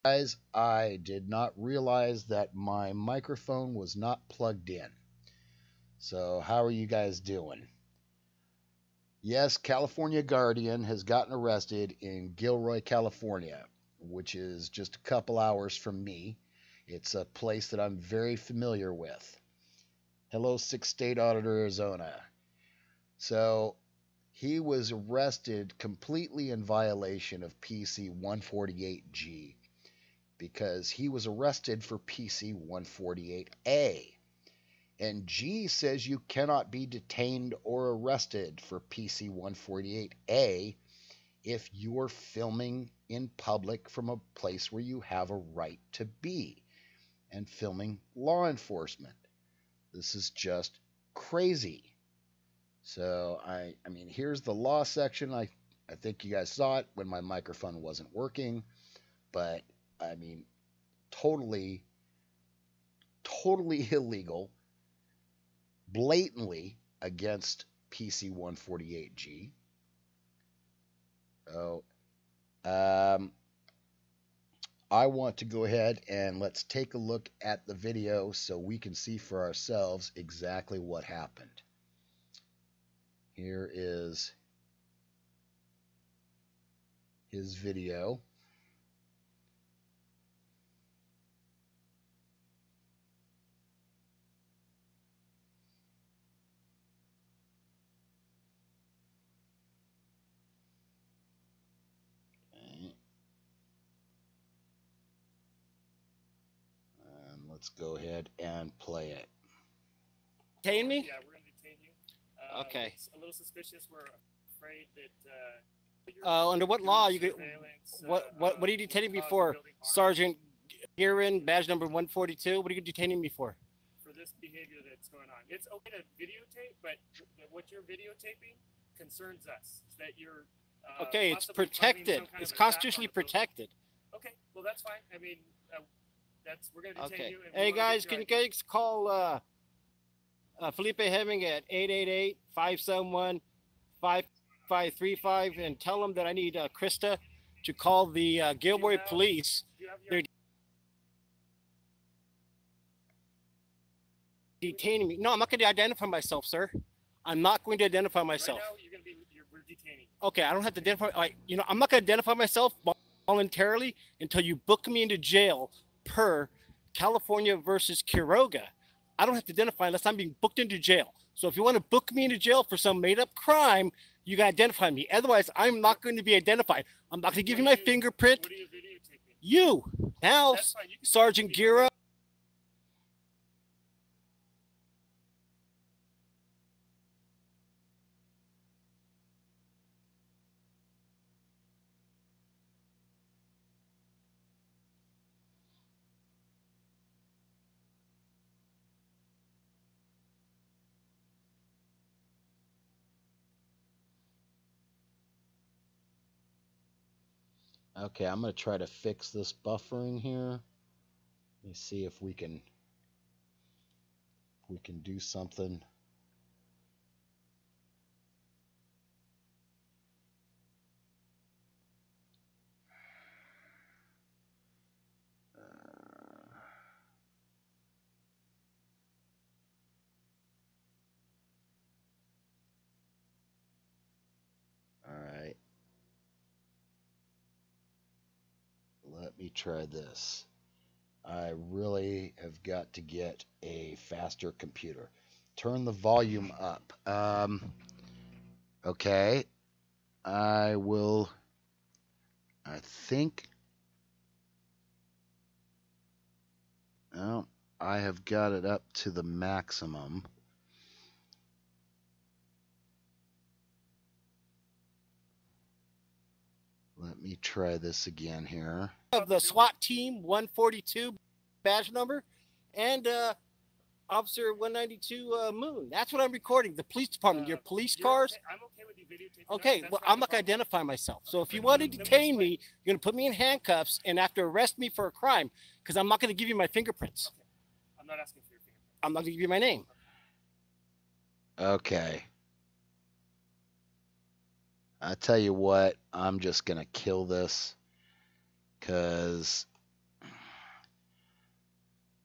Guys, I did not realize that my microphone was not plugged in. So, how are you guys doing? Yes, California Guardian has gotten arrested in Gilroy, California, which is just a couple hours from me. It's a place that I'm very familiar with. Hello, Sixth State Auditor, Arizona. So, he was arrested completely in violation of PC 148G because he was arrested for PC 148A. And G says you cannot be detained or arrested for PC 148A if you're filming in public from a place where you have a right to be and filming law enforcement. This is just crazy. So I mean, here's the law section. I think you guys saw it when my microphone wasn't working, but I mean, totally, totally illegal, blatantly against PC 148G. Oh, I want to go ahead and let's take a look at the video so we can see for ourselves exactly what happened. Here is his video. Okay. And let's go ahead and play it. Detain me? Yeah, we're going to detain you. Okay. It's a little suspicious. We're afraid that. Under what law you could? What are you detaining me for, Sergeant Tyrant, badge number 142? What are you detaining me for? For this behavior that's going on. It's okay to videotape, but what you're videotaping concerns us. Is that you're. Okay, it's protected. It's constitutionally protected. Okay, well that's fine. I mean, we're going to detain you. Hey guys, can you guys call Felipe Hemming at 888-571-5535 and tell him that I need Krista to call the Gilroy police. They're detaining me. No, I'm not going to identify myself, sir. I'm not going to identify myself. Right now, we're detaining. Okay, I don't have to identify. I'm not going to identify myself voluntarily until you book me into jail per California versus Quiroga. I don't have to identify unless I'm being booked into jail. So if you want to book me into jail for some made-up crime, you got to identify me. Otherwise, I'm not going to be identified. I'm not going to give you my fingerprint. What are you videotaping? You, now, Sergeant Gira. Okay, I'm going to try to fix this buffering here. Let me see if we can do something. All right. Let me try this. I really have got to get a faster computer. Turn the volume up. Okay. I think. Oh, I have got it up to the maximum. Let me try this again here. Of the SWAT team 142 badge number and Officer 192 Moon. That's what I'm recording. The police department, your police cars. Okay. I'm okay with you videotaping. Okay, well, I'm not going to identify myself. So if you want to detain me, you're going to put me in handcuffs and have to arrest me for a crime because I'm not going to give you my fingerprints. Okay. I'm not asking for your fingerprints. I'm not going to give you my name. Okay. I tell you what, I'm just going to kill this because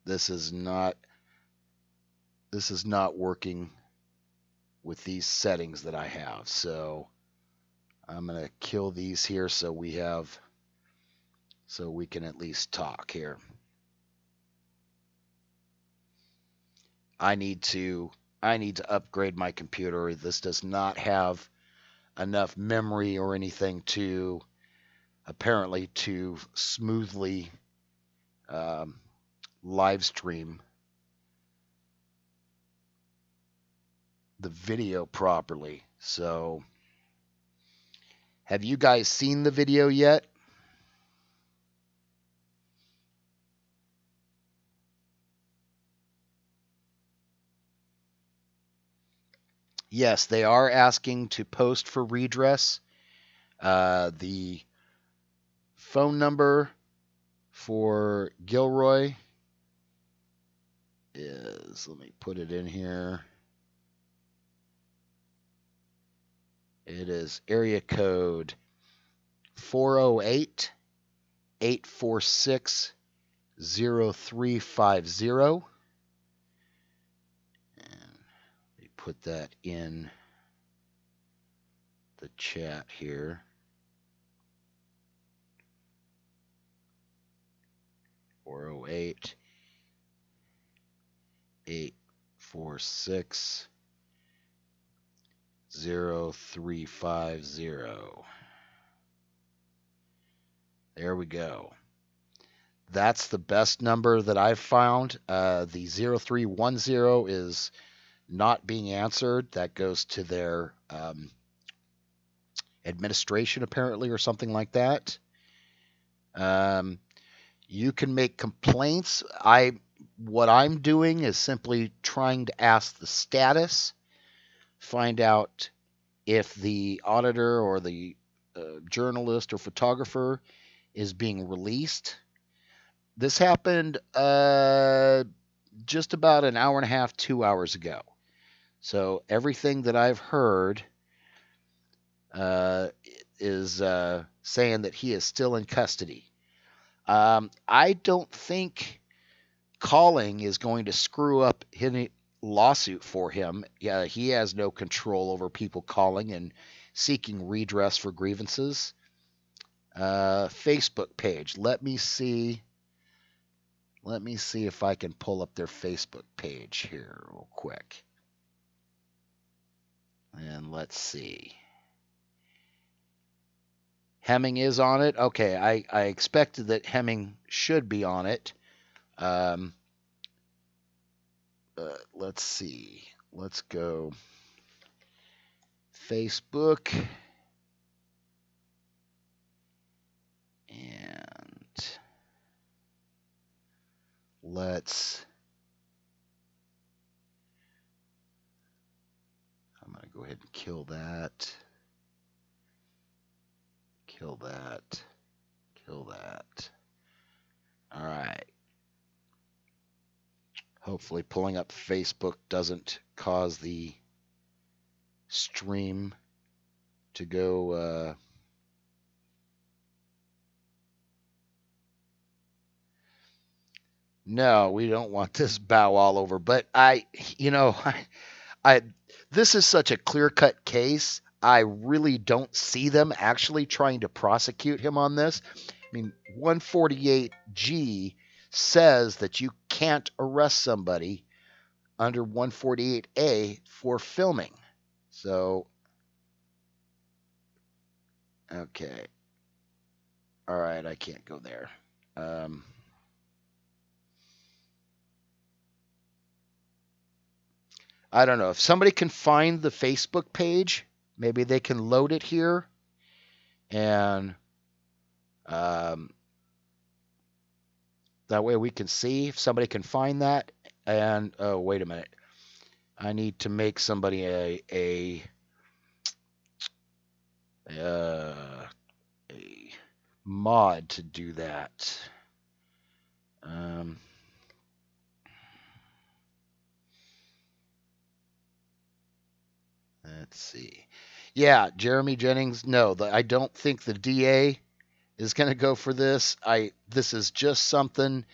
this is not working with these settings that I have. So I'm going to kill these here so we can at least talk here. I need to upgrade my computer. This does not have enough memory or anything to smoothly live stream the video properly. So, have you guys seen the video yet? Yes, they are asking to post for redress. The phone number for Gilroy is, let me put it in here. It is area code 408-846-0350. Put that in the chat here. 408-846-0350. There we go. That's the best number that I've found. The 0310 is not being answered. That goes to their administration apparently, or something like that. You can make complaints. What I'm doing is simply trying to ask the status, find out if the auditor or the journalist or photographer is being released. This happened just about an hour and a half, 2 hours ago. So everything that I've heard is saying that he is still in custody. I don't think calling is going to screw up any lawsuit for him. Yeah, he has no control over people calling and seeking redress for grievances. Facebook page. Let me see if I can pull up their Facebook page here real quick. And let's see. Hemming is on it. Okay, I expected that Hemming should be on it. Let's see. Let's go Facebook. And I'm going to go ahead and kill that. Kill that. Kill that. All right. Hopefully pulling up Facebook doesn't cause the stream to go no, we don't want this bow all over. But this is such a clear-cut case. I really don't see them actually trying to prosecute him on this. I mean, 148G says that you can't arrest somebody under 148A for filming. So, okay. All right, I can't go there. I don't know. If somebody can find the Facebook page, maybe they can load it here. And that way we can see if somebody can find that. And, oh, wait a minute. I need to make somebody a mod to do that. Let's see. Yeah, Jeremy Jennings. No, I don't think the DA is going to go for this. This is just something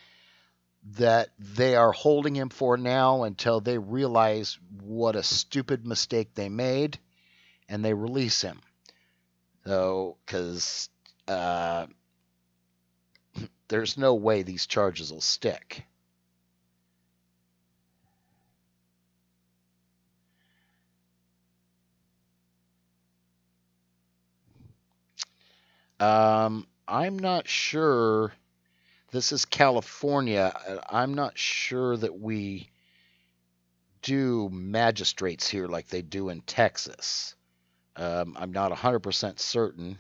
that they are holding him for now until they realize what a stupid mistake they made and they release him. So, because there's no way these charges will stick. I'm not sure. This is California. I'm not sure that we do magistrates here like they do in Texas. I'm not 100% certain.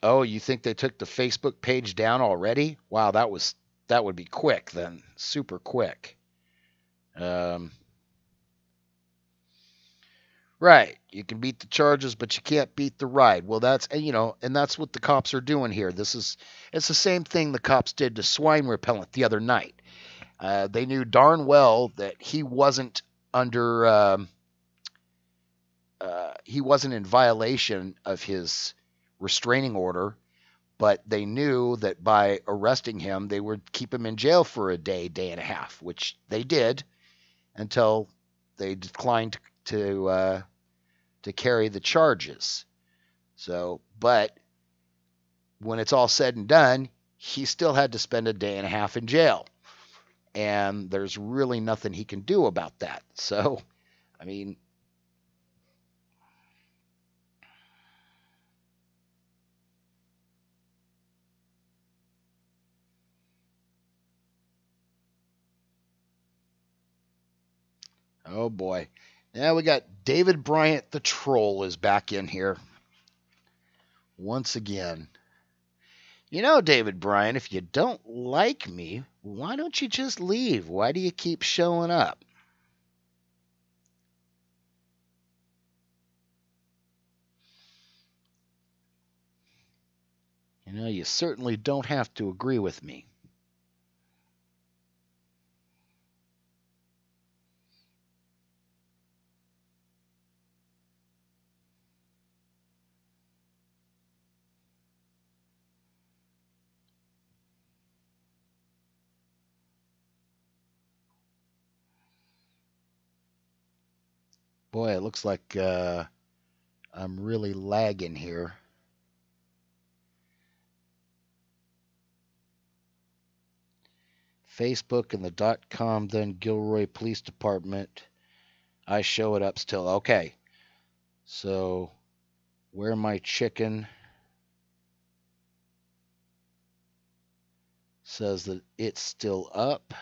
Oh, you think they took the Facebook page down already? Wow, that would be quick then, super quick. Right, you can beat the charges, but you can't beat the ride. Well, that's and that's what the cops are doing here. It's the same thing the cops did to swine repellent the other night. They knew darn well that he wasn't he wasn't in violation of his restraining order, but they knew that by arresting him, they would keep him in jail for a day and a half, which they did until they declined to carry the charges. So, but when it's all said and done, he still had to spend a day and a half in jail. And there's really nothing he can do about that. So, I mean, oh boy. Now we got David Bryant, the troll, is back in here once again. You know, David Bryant, if you don't like me, why don't you just leave? Why do you keep showing up? You know, you certainly don't have to agree with me. Boy, it looks like I'm really lagging here. Facebook and the .com, then Gilroy Police Department. I show it up still. Okay. So, where my chicken says that it's still up.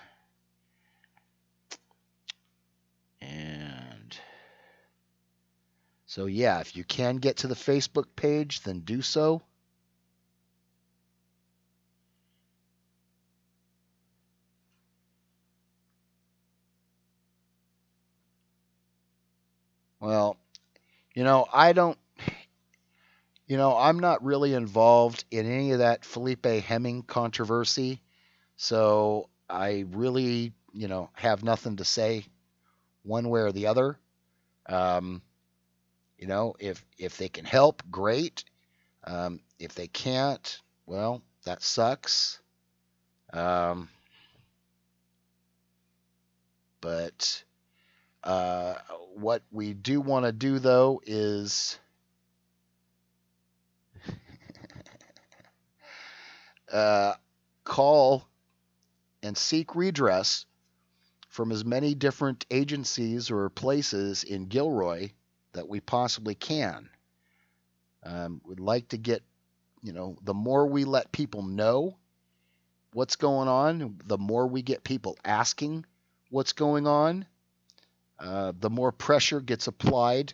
And so, yeah, if you can get to the Facebook page, then do so. Well, I'm not really involved in any of that Felipe Hemming controversy. So I really, have nothing to say one way or the other. If they can help, great. If they can't, well, that sucks. But what we do want to do, though, is call and seek redress from as many different agencies or places in Gilroy that we possibly can. We'd like to get, the more we let people know what's going on, the more we get people asking what's going on, the more pressure gets applied,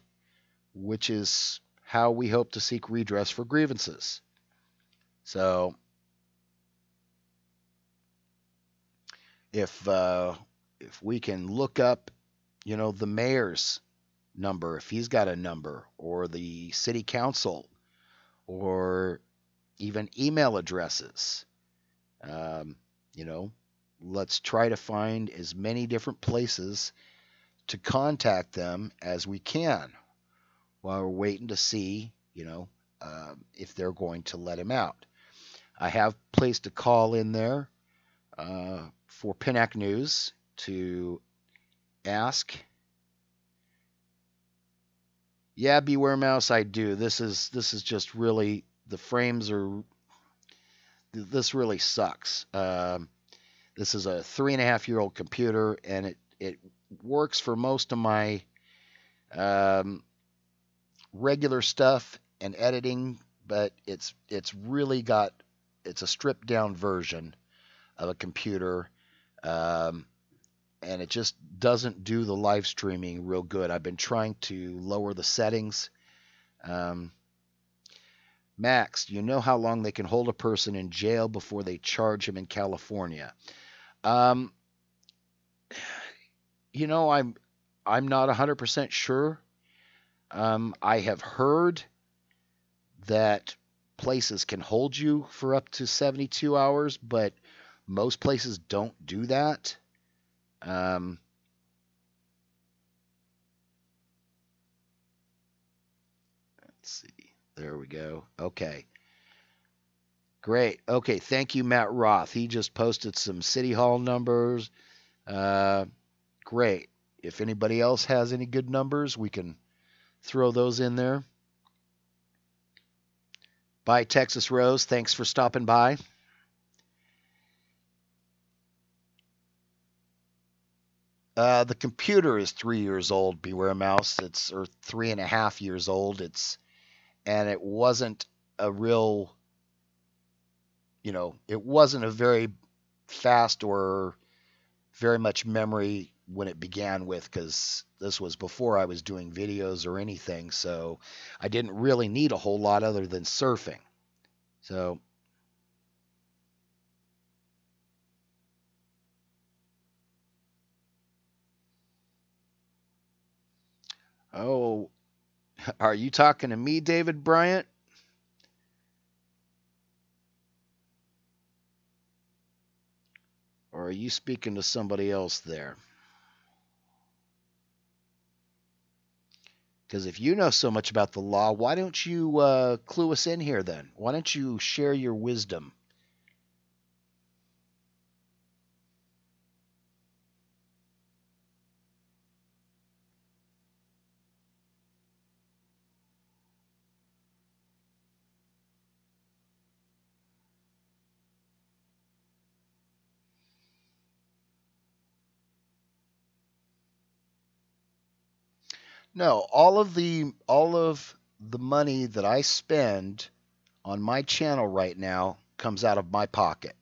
which is how we hope to seek redress for grievances. So if we can look up, the mayor's number, if he's got a number, or the city council, or even email addresses, let's try to find as many different places to contact them as we can while we're waiting to see, if they're going to let him out. I have placed a call in there for Pinnack News to ask. Yeah, Beware Mouse, I do. This is just really, the frames are, this really sucks. This is a 3.5-year-old computer, and it works for most of my regular stuff and editing, but it's really got, it's a stripped down version of a computer, and it just doesn't do the live streaming real good. I've been trying to lower the settings. Max, do you know how long they can hold a person in jail before they charge him in California? I'm not 100% sure. I have heard that places can hold you for up to 72 hours, but most places don't do that. Let's see. There we go. Okay. Great. Okay. Thank you, Matt Roth. He just posted some City Hall numbers. Great. If anybody else has any good numbers, we can throw those in there. Bye, Texas Rose. Thanks for stopping by. The computer is 3 years old, Beware Mouse. It's, or 3.5 years old. And it wasn't a real, it wasn't a very fast or very much memory when it began with, because this was before I was doing videos or anything. So I didn't really need a whole lot other than surfing. So oh, are you talking to me, David Bryant? Or are you speaking to somebody else there? Because if you know so much about the law, why don't you clue us in here then? Why don't you share your wisdom? No, all of the money that I spend on my channel right now comes out of my pocket.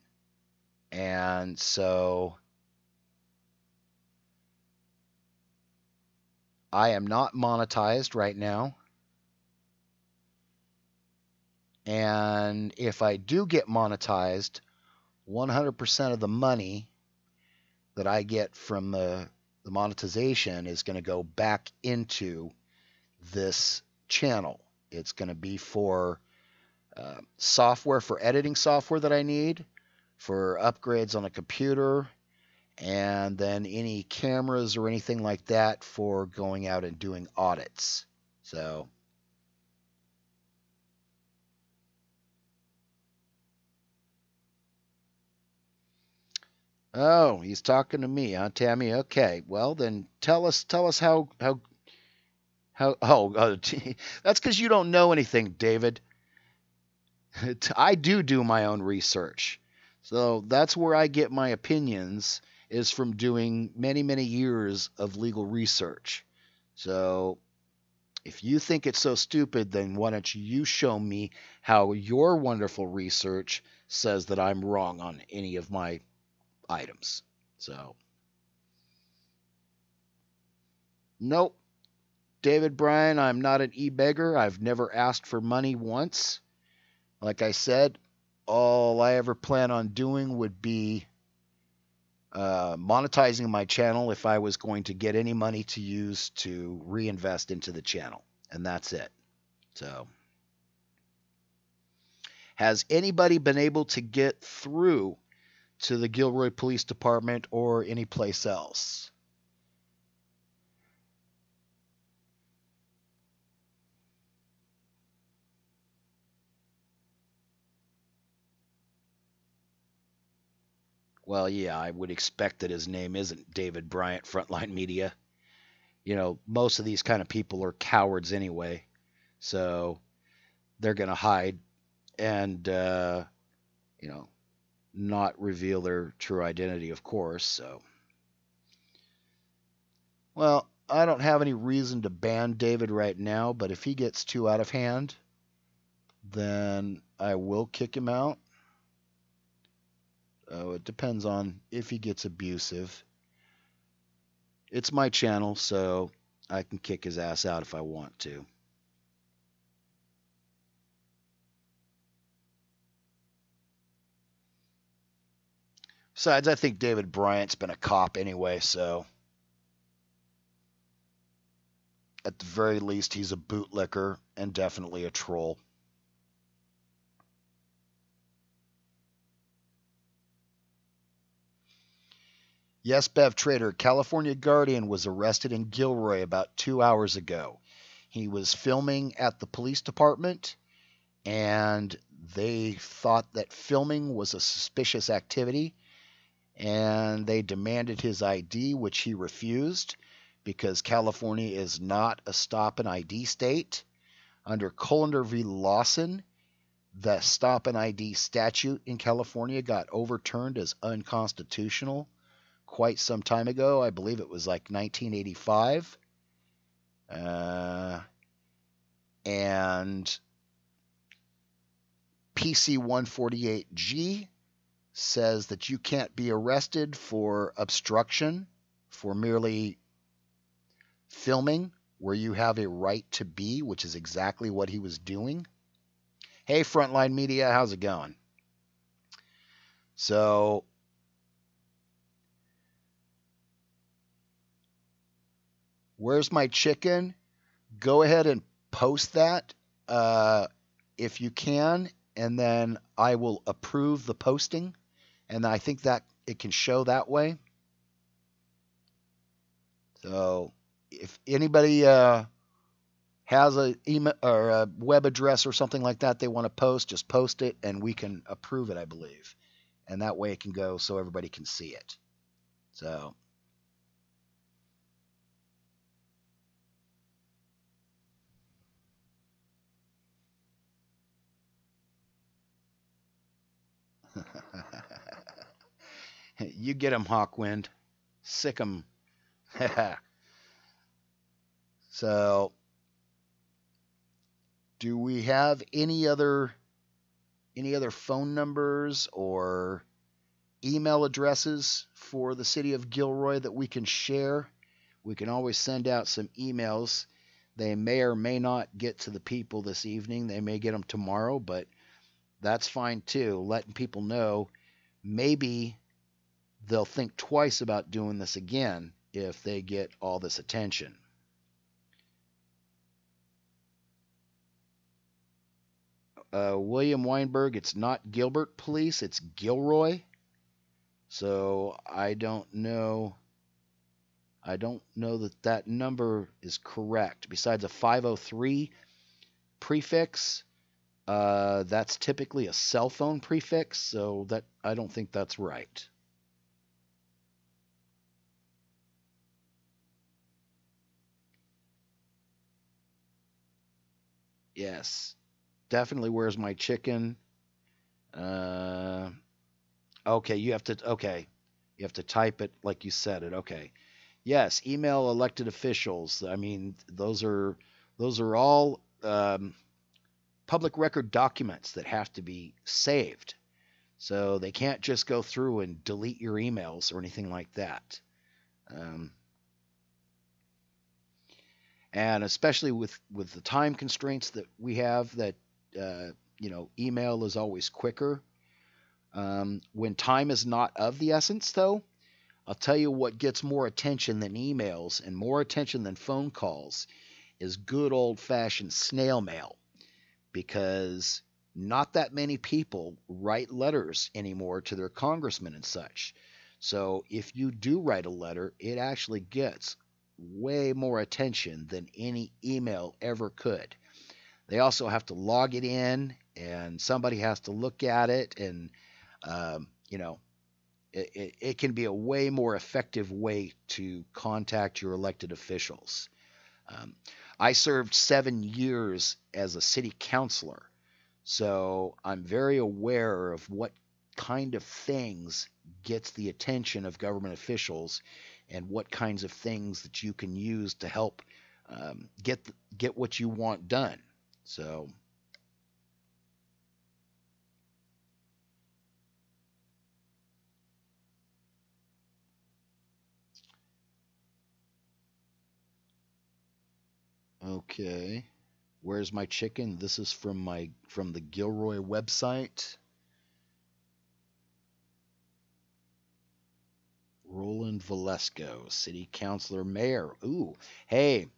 And so I am not monetized right now. And if I do get monetized, 100% of the money that I get from the monetization is going to go back into this channel. It's going to be for software, for editing software that I need, for upgrades on a computer, and then any cameras or anything like that for going out and doing audits. So oh, he's talking to me, huh, Tammy? Okay, well then tell us how that's because you don't know anything, David. I do my own research, so that's where I get my opinions, is from doing many years of legal research. So if you think it's so stupid, then why don't you show me how your wonderful research says that I'm wrong on any of my items. So nope, David Bryan, I'm not an e-beggar. I've never asked for money once. Like I said, all I ever plan on doing would be monetizing my channel if I was going to get any money to use to reinvest into the channel. And that's it. So has anybody been able to get through to the Gilroy Police Department or any place else? Well, yeah, I would expect that his name isn't David Bryant, Frontline Media. Most of these kind of people are cowards anyway, so they're going to hide and, not reveal their true identity, of course. So, well, I don't have any reason to ban David right now, but if he gets too out of hand, then I will kick him out. It depends on if he gets abusive. It's my channel, so I can kick his ass out if I want to. Besides, I think David Bryant's been a cop anyway, so at the very least, he's a bootlicker and definitely a troll. Yes, Bev Trader, California Guardian was arrested in Gilroy about 2 hours ago. He was filming at the police department, and they thought that filming was a suspicious activity, and they demanded his ID, which he refused because California is not a stop and ID state. Under Colander v. Lawson, the stop and ID statute in California got overturned as unconstitutional quite some time ago. I believe it was like 1985. And PC 148G says that you can't be arrested for obstruction for merely filming where you have a right to be, which is exactly what he was doing. Hey, Frontline Media, how's it going? So, where's my chicken? Go ahead and post that if you can, and then I will approve the posting. And I think that it can show that way. So if anybody has an email or a web address or something like that they want to post, just post it and we can approve it, I believe. And that way it can go so everybody can see it. So you get him, Hawkwind. Sick him. So, do we have any other phone numbers or email addresses for the city of Gilroy that we can share? We can always send out some emails. They may or may not get to the people this evening. They may get them tomorrow, but that's fine too. Letting people know maybe they'll think twice about doing this again if they get all this attention. William Weinberg, it's not Gilbert Police, it's Gilroy. So I don't know that number is correct. Besides a 503 prefix, that's typically a cell phone prefix, so that I don't think that's right. Yes, definitely. Where's my chicken? Okay, you have to type it like you said it. Okay. Yes, email elected officials. I mean, those are all public record documents that have to be saved. So they can't just go through and delete your emails or anything like that. And especially with the time constraints that we have, that email is always quicker. When time is not of the essence, though, I'll tell you what gets more attention than emails and more attention than phone calls is good old-fashioned snail mail, because not that many people write letters anymore to their congressmen and such. So if you do write a letter, it actually gets way more attention than any email ever could. They also have to log it in, and somebody has to look at it, and it can be a way more effective way to contact your elected officials. I served 7 years as a city councilor, so I'm very aware of what kind of things gets the attention of government officials and what kinds of things that you can use to help get what you want done. So okay, where's my chicken? This is from the Gilroy website. Roland Valesco, city councilor, mayor. Ooh, hey,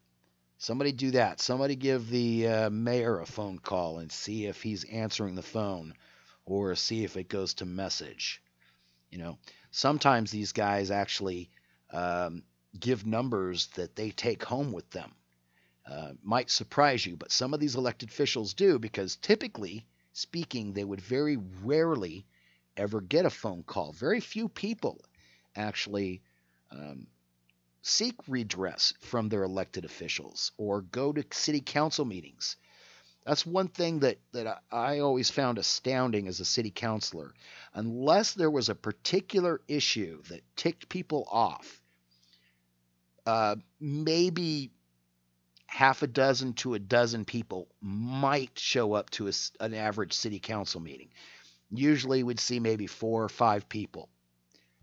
somebody do that. Somebody give the mayor a phone call and see if he's answering the phone, or see if it goes to message. You know, sometimes these guys actually give numbers that they take home with them. Might surprise you, but some of these elected officials do, because typically speaking, they would very rarely ever get a phone call. Very few people actually seek redress from their elected officials or go to city council meetings. That's one thing that I always found astounding as a city councilor. Unless there was a particular issue that ticked people off, maybe half a dozen to a dozen people might show up to an average city council meeting. Usually we'd see maybe 4 or 5 people,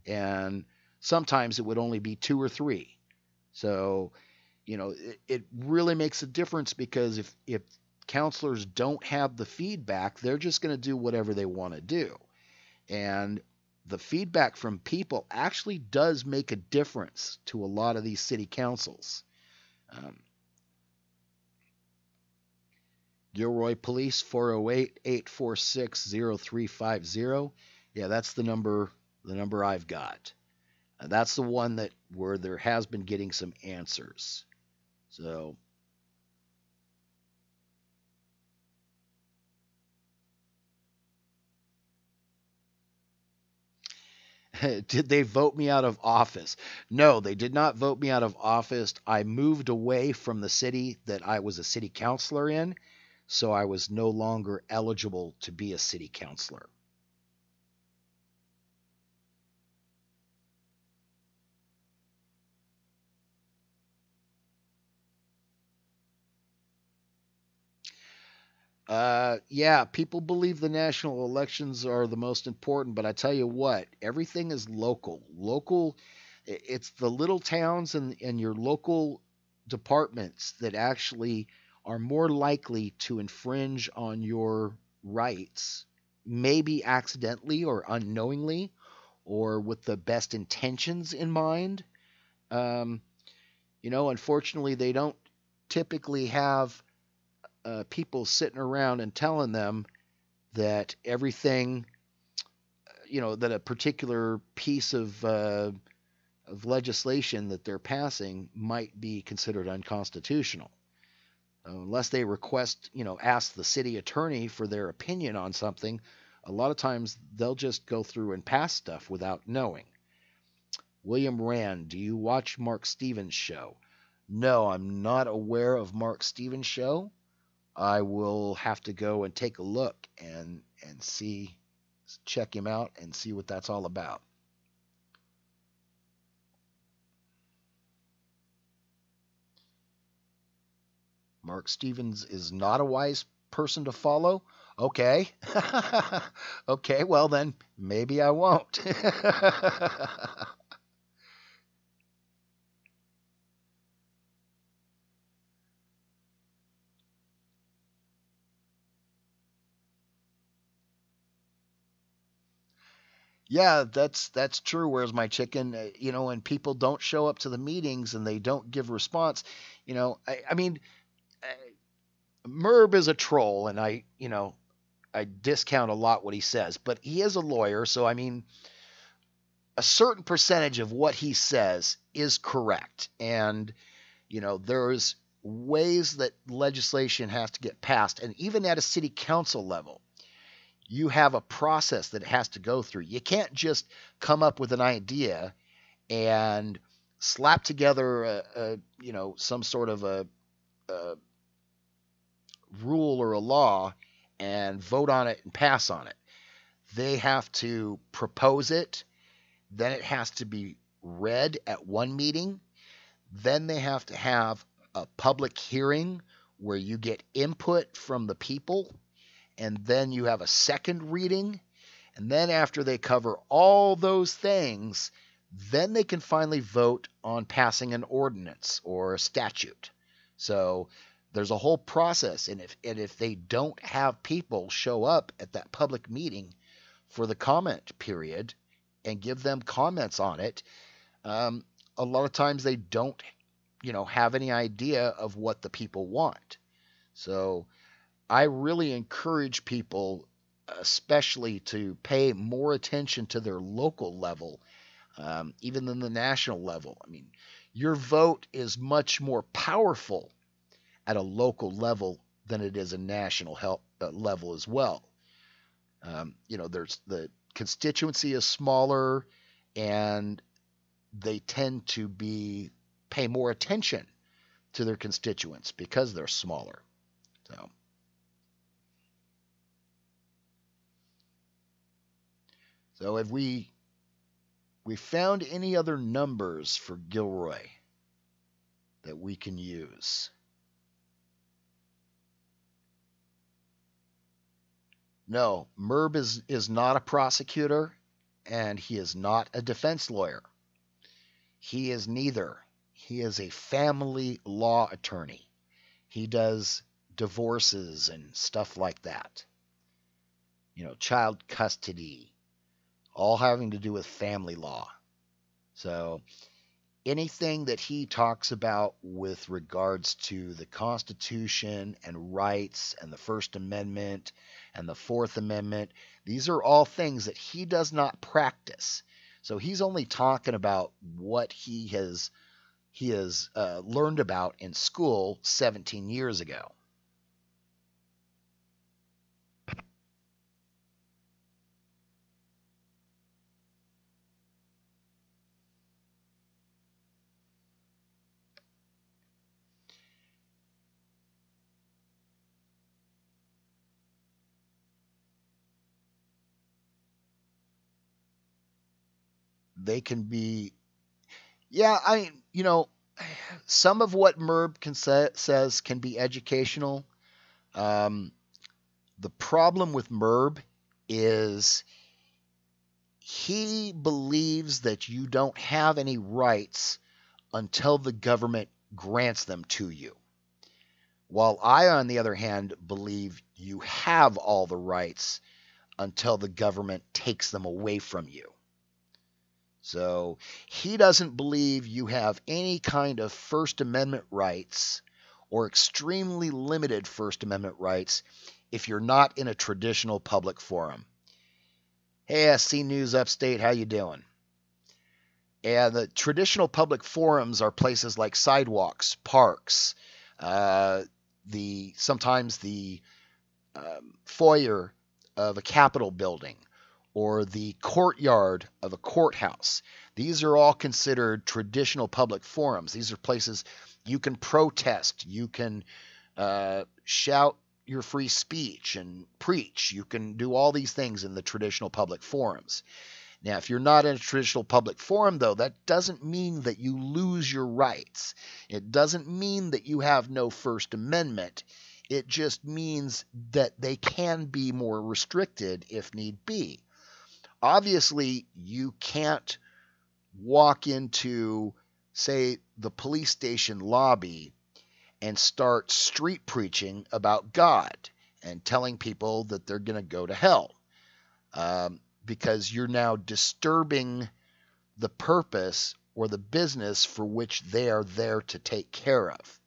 and sometimes it would only be 2 or 3. So, it really makes a difference, because if counselors don't have the feedback, they're just going to do whatever they want to do. And the feedback from people actually does make a difference to a lot of these city councils. Gilroy Police, 408-846-0350. Yeah, that's the number I've got. That's the one where there has been getting some answers. So did they vote me out of office? No, they did not vote me out of office. I moved away from the city that I was a city councilor in, so I was no longer eligible to be a city councilor. Yeah, people believe the national elections are the most important, but I tell you what, everything is local. It's the little towns and your local departments that actually are more likely to infringe on your rights, maybe accidentally or unknowingly, or with the best intentions in mind. Um, Unfortunately, they don't typically have people sitting around and telling them that everything, that a particular piece of legislation that they're passing might be considered unconstitutional. Unless they ask the city attorney for their opinion on something, a lot of times they'll just go through and pass stuff without knowing. William Rand, do you watch Mark Stevens' show? No, I'm not aware of Mark Stevens' show. I will have to go and take a look and check him out and see what that's all about. Mark Stevens is not a wise person to follow? Okay. Okay, well then, maybe I won't. Yeah, that's true. Where's my chicken? And people don't show up to the meetings and they don't give response. I mean, Merb is a troll, and I discount a lot what he says, but he is a lawyer, so I mean, a certain percentage of what he says is correct, and there's ways that legislation has to get passed, and even at a city council level, you have a process that it has to go through. You can't just come up with an idea and slap together some sort of a rule or a law and vote on it and pass on it. They have to propose it, then it has to be read at one meeting, then they have to have a public hearing where you get input from the people, and then you have a second reading, and then after they cover all those things, then they can finally vote on passing an ordinance or a statute. So there's a whole process, and if they don't have people show up at that public meeting for the comment period and give them comments on it, a lot of times they don't, have any idea of what the people want. So I really encourage people, especially to pay more attention to their local level, even than the national level. I mean, your vote is much more powerful at a local level than it is a national level as well. There's the constituency is smaller, and they tend to pay more attention to their constituents because they're smaller. So have we found any other numbers for Gilroy that we can use? No, Merb is not a prosecutor, and he is not a defense lawyer. He is neither. He is a family law attorney. He does divorces and stuff like that. Child custody, all having to do with family law. So anything that he talks about with regards to the Constitution and rights and the First Amendment and the Fourth Amendment, these are all things that he does not practice. So he's only talking about what he has learned about in school 17 years ago. They can be, some of what Merb says can be educational. The problem with Merb is he believes that you don't have any rights until the government grants them to you. While I, on the other hand, believe you have all the rights until the government takes them away from you. So he doesn't believe you have any kind of First Amendment rights or extremely limited First Amendment rights if you're not in a traditional public forum. Hey, SC News Upstate, how you doing? And the traditional public forums are places like sidewalks, parks, sometimes the foyer of a Capitol building, or the courtyard of a courthouse. These are all considered traditional public forums. These are places you can protest, you can shout your free speech and preach. You can do all these things in the traditional public forums. Now, if you're not in a traditional public forum, though, that doesn't mean that you lose your rights. It doesn't mean that you have no First Amendment. It just means that they can be more restricted if need be. Obviously, you can't walk into, say, the police station lobby and start street preaching about God and telling people that they're going to go to hell, because you're now disturbing the purpose or the business for which they are there to take care of.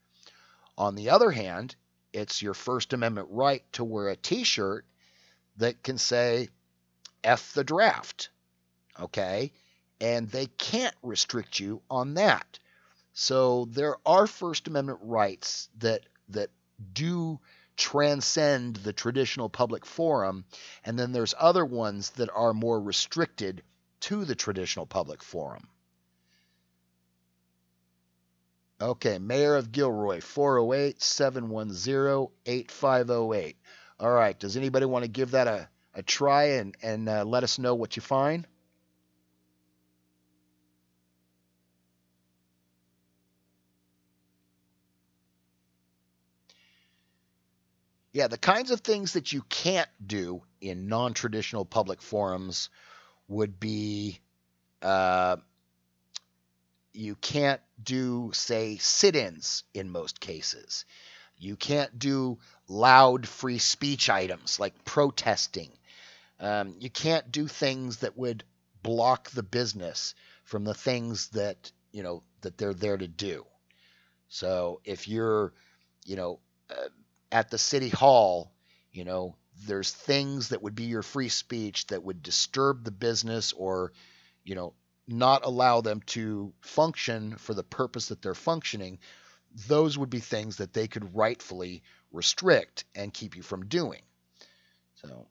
On the other hand, it's your First Amendment right to wear a T-shirt that can say, F the draft, okay? And they can't restrict you on that. So there are First Amendment rights that do transcend the traditional public forum, and then there's other ones that are more restricted to the traditional public forum. Okay, Mayor of Gilroy, 408-710-8508. All right, does anybody want to give that a try and let us know what you find? Yeah, the kinds of things that you can't do in non-traditional public forums would be you can't do, say, sit-ins in most cases. You can't do loud free speech items like protesting. You can't do things that would block the business from the things that, that they're there to do. So if you're, at the city hall, there's things that would be your free speech that would disturb the business or, not allow them to function for the purpose that they're functioning. Those would be things that they could rightfully restrict and keep you from doing. So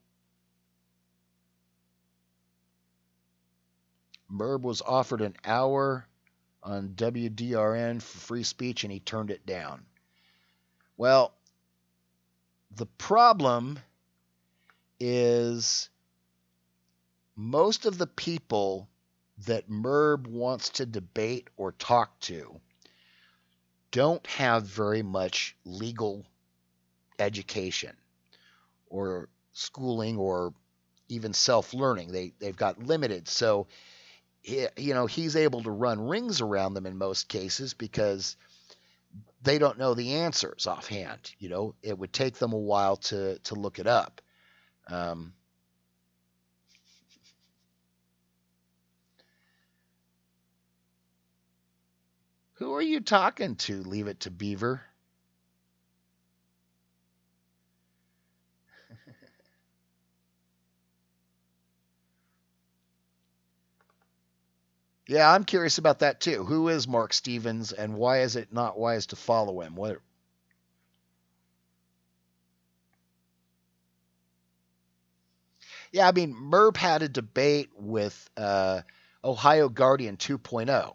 Merb was offered an hour on WDRN for free speech and he turned it down. Well, the problem is most of the people that Merb wants to debate or talk to don't have very much legal education or schooling or even self-learning. They've got limited. So, he's able to run rings around them in most cases because they don't know the answers offhand. It would take them a while to look it up. Who are you talking to? Leave it to Beaver. Yeah, I'm curious about that too. Who is Mark Stevens and why is it not wise to follow him? What? Yeah, I mean, Merb had a debate with Ohio Guardian 2.0.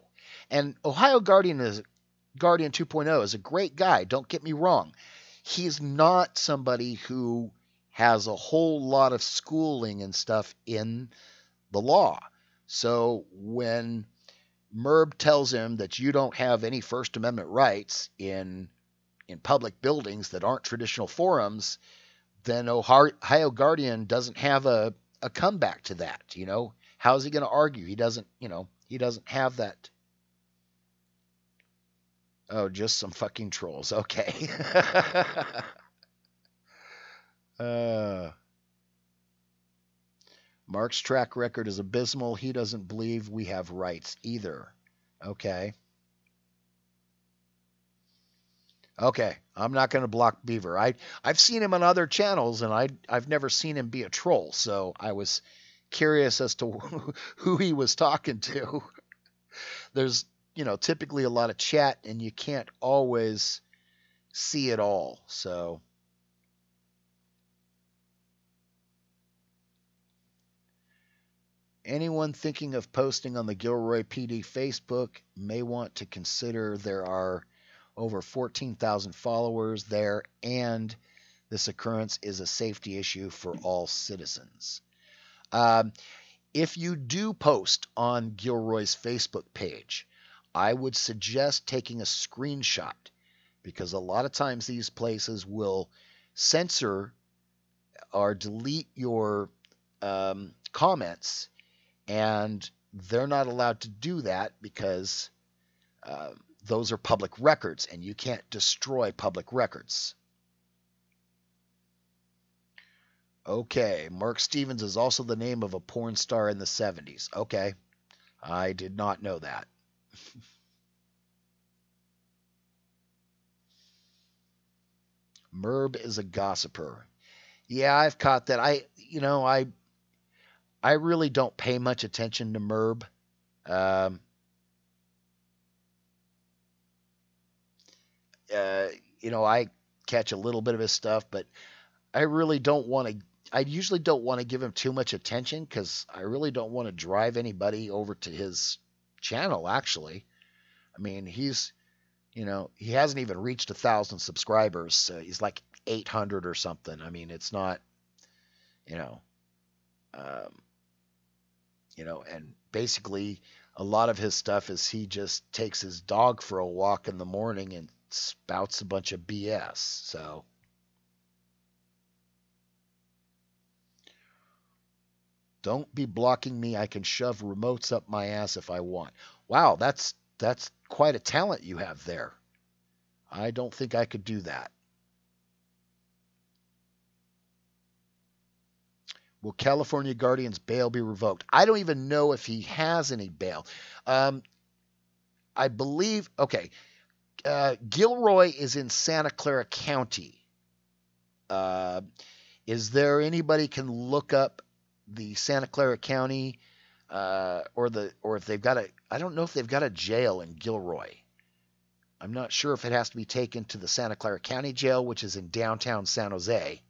And Ohio Guardian 2.0 is a great guy. Don't get me wrong. He's not somebody who has a whole lot of schooling and stuff in the law. So when Merb tells him that you don't have any First Amendment rights in public buildings that aren't traditional forums, then Ohio Guardian doesn't have a comeback to that. How's he going to argue? He doesn't have that. Oh, just some fucking trolls. Okay. Mark's track record is abysmal. He doesn't believe we have rights either. Okay. Okay, I'm not going to block Beaver. I've seen him on other channels, and I've never seen him be a troll. So I was curious as to who he was talking to. There's typically a lot of chat, and you can't always see it all. So anyone thinking of posting on the Gilroy PD Facebook may want to consider there are over 14,000 followers there, and this occurrence is a safety issue for all citizens. If you do post on Gilroy's Facebook page, I would suggest taking a screenshot because a lot of times these places will censor or delete your comments, and they're not allowed to do that because those are public records, and you can't destroy public records. Okay, Mark Stevens is also the name of a porn star in the 70s. Okay, I did not know that. Merb is a gossiper. Yeah, I've caught that. I really don't pay much attention to Merb. catch a little bit of his stuff, but I really don't want to. I usually don't want to give him too much attention because I really don't want to drive anybody over to his channel. Actually, I mean, he hasn't even reached 1,000 subscribers. So he's like 800 or something. I mean, it's not, you know, um, and basically a lot of his stuff is he just takes his dog for a walk in the morning and spouts a bunch of BS. So don't be blocking me. I can shove remotes up my ass if I want. Wow, that's quite a talent you have there. I don't think I could do that. Will California Guardian's bail be revoked? I don't even know if he has any bail. I believe, okay, Gilroy is in Santa Clara County. Is there anybody can look up the Santa Clara County or if they've got I don't know if they've got a jail in Gilroy. I'm not sure if it has to be taken to the Santa Clara County Jail, which is in downtown San Jose.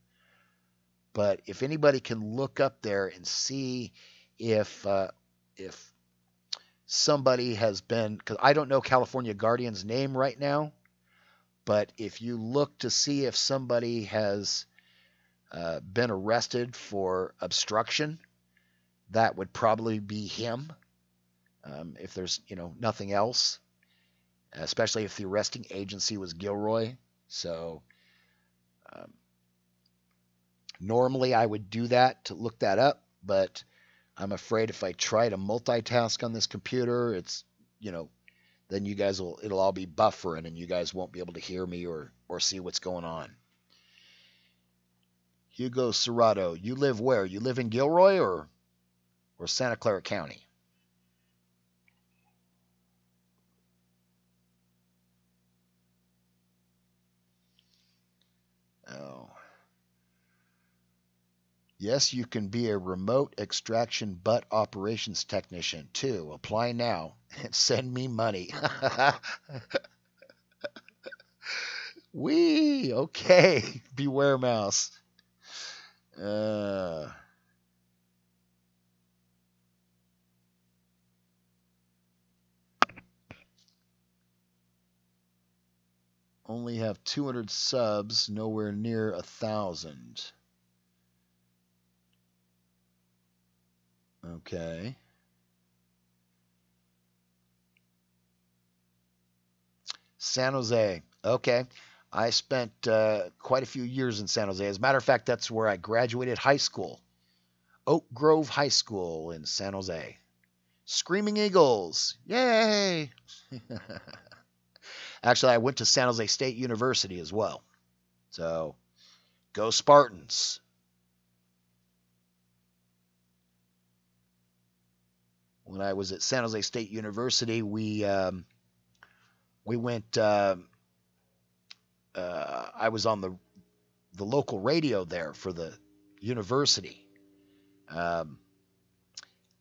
But if anybody can look up there and see if somebody has been, because I don't know California Guardian's name right now, but if you look to see if somebody has been arrested for obstruction, that would probably be him. If there's nothing else, especially if the arresting agency was Gilroy. So normally I would do that to look that up, but I'm afraid if I try to multitask on this computer, it's then you guys it'll all be buffering and you guys won't be able to hear me or see what's going on. Hugo Serrato, you live where? You live in Gilroy or Santa Clara County? Oh. Yes, you can be a remote extraction butt operations technician too. Apply now and send me money. Wee, okay. Beware mouse. Only have 200 subs, nowhere near 1,000. Okay. San Jose. Okay. I spent quite a few years in San Jose. As a matter of fact, that's where I graduated high school. Oak Grove High School in San Jose. Screaming Eagles. Yay! Actually, I went to San Jose State University as well. So, go Spartans. When I was at San Jose State University, we went. I was on the local radio there for the university,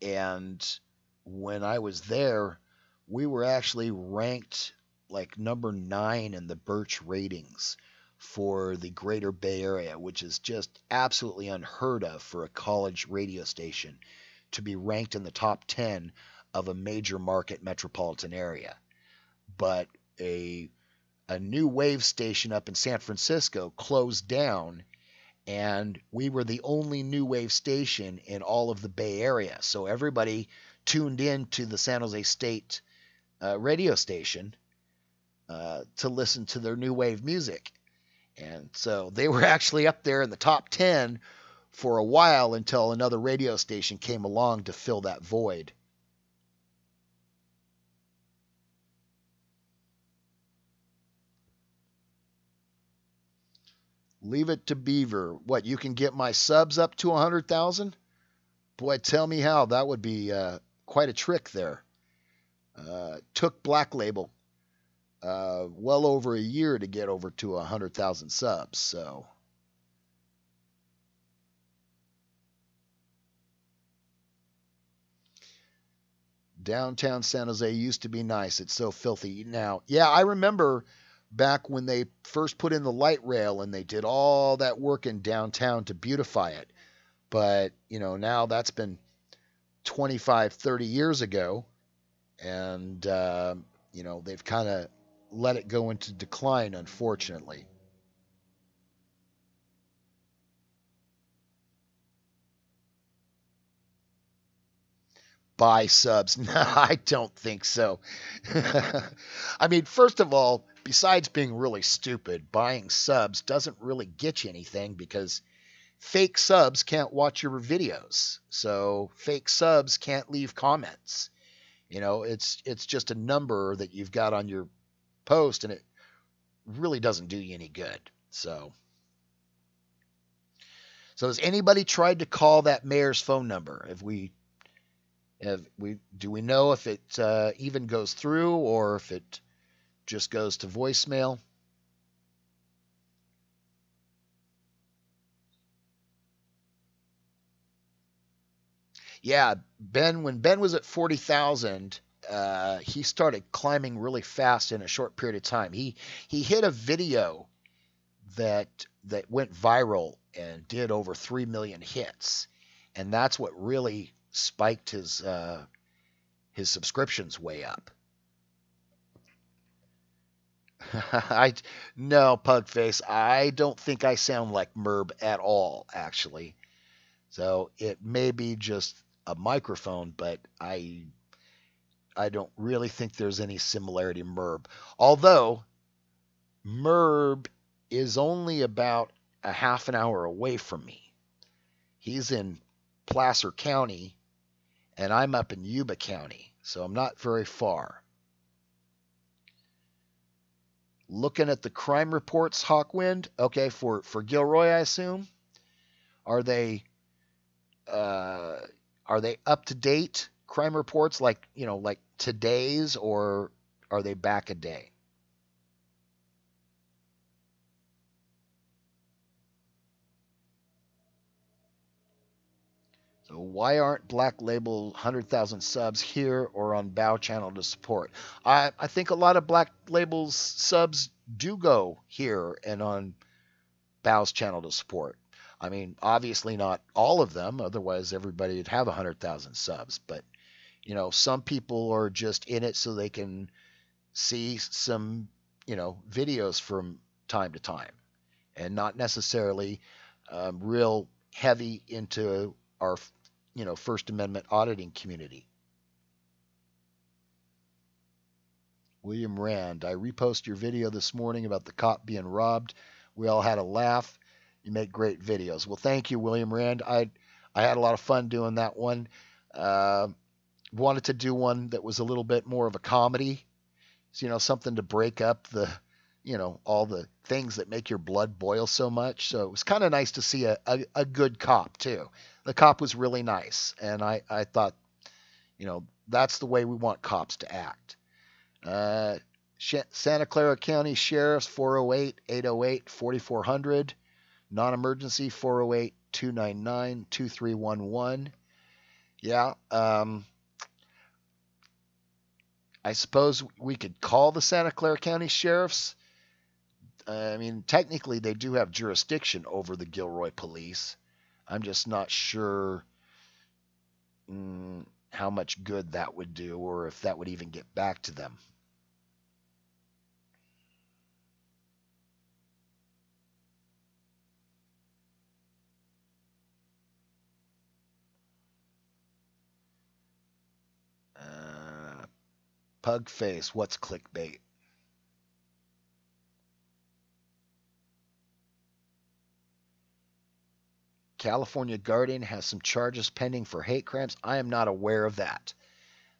and when I was there, we were actually ranked like number 9 in the Birch ratings for the Greater Bay Area, which is just absolutely unheard of for a college radio station to be ranked in the top 10 of a major market metropolitan area. But a new wave station up in San Francisco closed down, and we were the only new wave station in all of the Bay Area. So everybody tuned in to the San Jose State radio station to listen to their new wave music. And so they were actually up there in the top 10 for a while until another radio station came along to fill that void. Leave it to Beaver. What, you can get my subs up to 100,000? Boy, tell me how. That would be quite a trick there. Took Black Label well over a year to get over to 100,000 subs. So downtown San Jose used to be nice. It's so filthy now. Yeah, I remember back when they first put in the light rail and they did all that work in downtown to beautify it. But, now that's been 25, 30 years ago. And, they've kind of let it go into decline, unfortunately. Buy subs. No, I don't think so. I mean, first of all, besides being really stupid, buying subs doesn't really get you anything because fake subs can't watch your videos. So fake subs can't leave comments. It's just a number that you've got on your post, and it really doesn't do you any good. So has anybody tried to call that mayor's phone number? Do we know if it even goes through or if it just goes to voicemail? Yeah, when Ben was at 40,000, he started climbing really fast in a short period of time. He hit a video that went viral and did over 3 million hits, and that's what really spiked his subscriptions way up. No, Pugface, I don't think I sound like Merb at all, actually. So it may be just a microphone, but I don't really think there's any similarity to Merb. Although Merb is only about a half an hour away from me. He's in Placer County, and I'm up in Yuba County, so I'm not very far. Looking at the crime reports, Hawkwind. Okay, for Gilroy, I assume. Are they up to date crime reports like today's, or are they back a day? So why aren't Black Label 100,000 subs here or on Bow Channel to support? I think a lot of Black Label's subs do go here and on Bow's channel to support. I mean, obviously not all of them, otherwise everybody would have 100,000 subs. But, some people are just in it so they can see some, videos from time to time and not necessarily real heavy into our, First Amendment auditing community. William Rand, I reposted your video this morning about the cop being robbed. We all had a laugh. You make great videos. Well, thank you, William Rand. I had a lot of fun doing that one. Wanted to do one that was a little bit more of a comedy. So, something to break up the, all the things that make your blood boil so much. So it was kind of nice to see a good cop, too. The cop was really nice. And I thought, that's the way we want cops to act. Santa Clara County Sheriff's 408-808-4400. Non-emergency 408-299-2311. Yeah. I suppose we could call the Santa Clara County Sheriffs. I mean, technically they do have jurisdiction over the Gilroy Police. I'm just not sure how much good that would do or if that would even get back to them. Pugface, what's clickbait? California Guardian has some charges pending for hate crimes. I am not aware of that.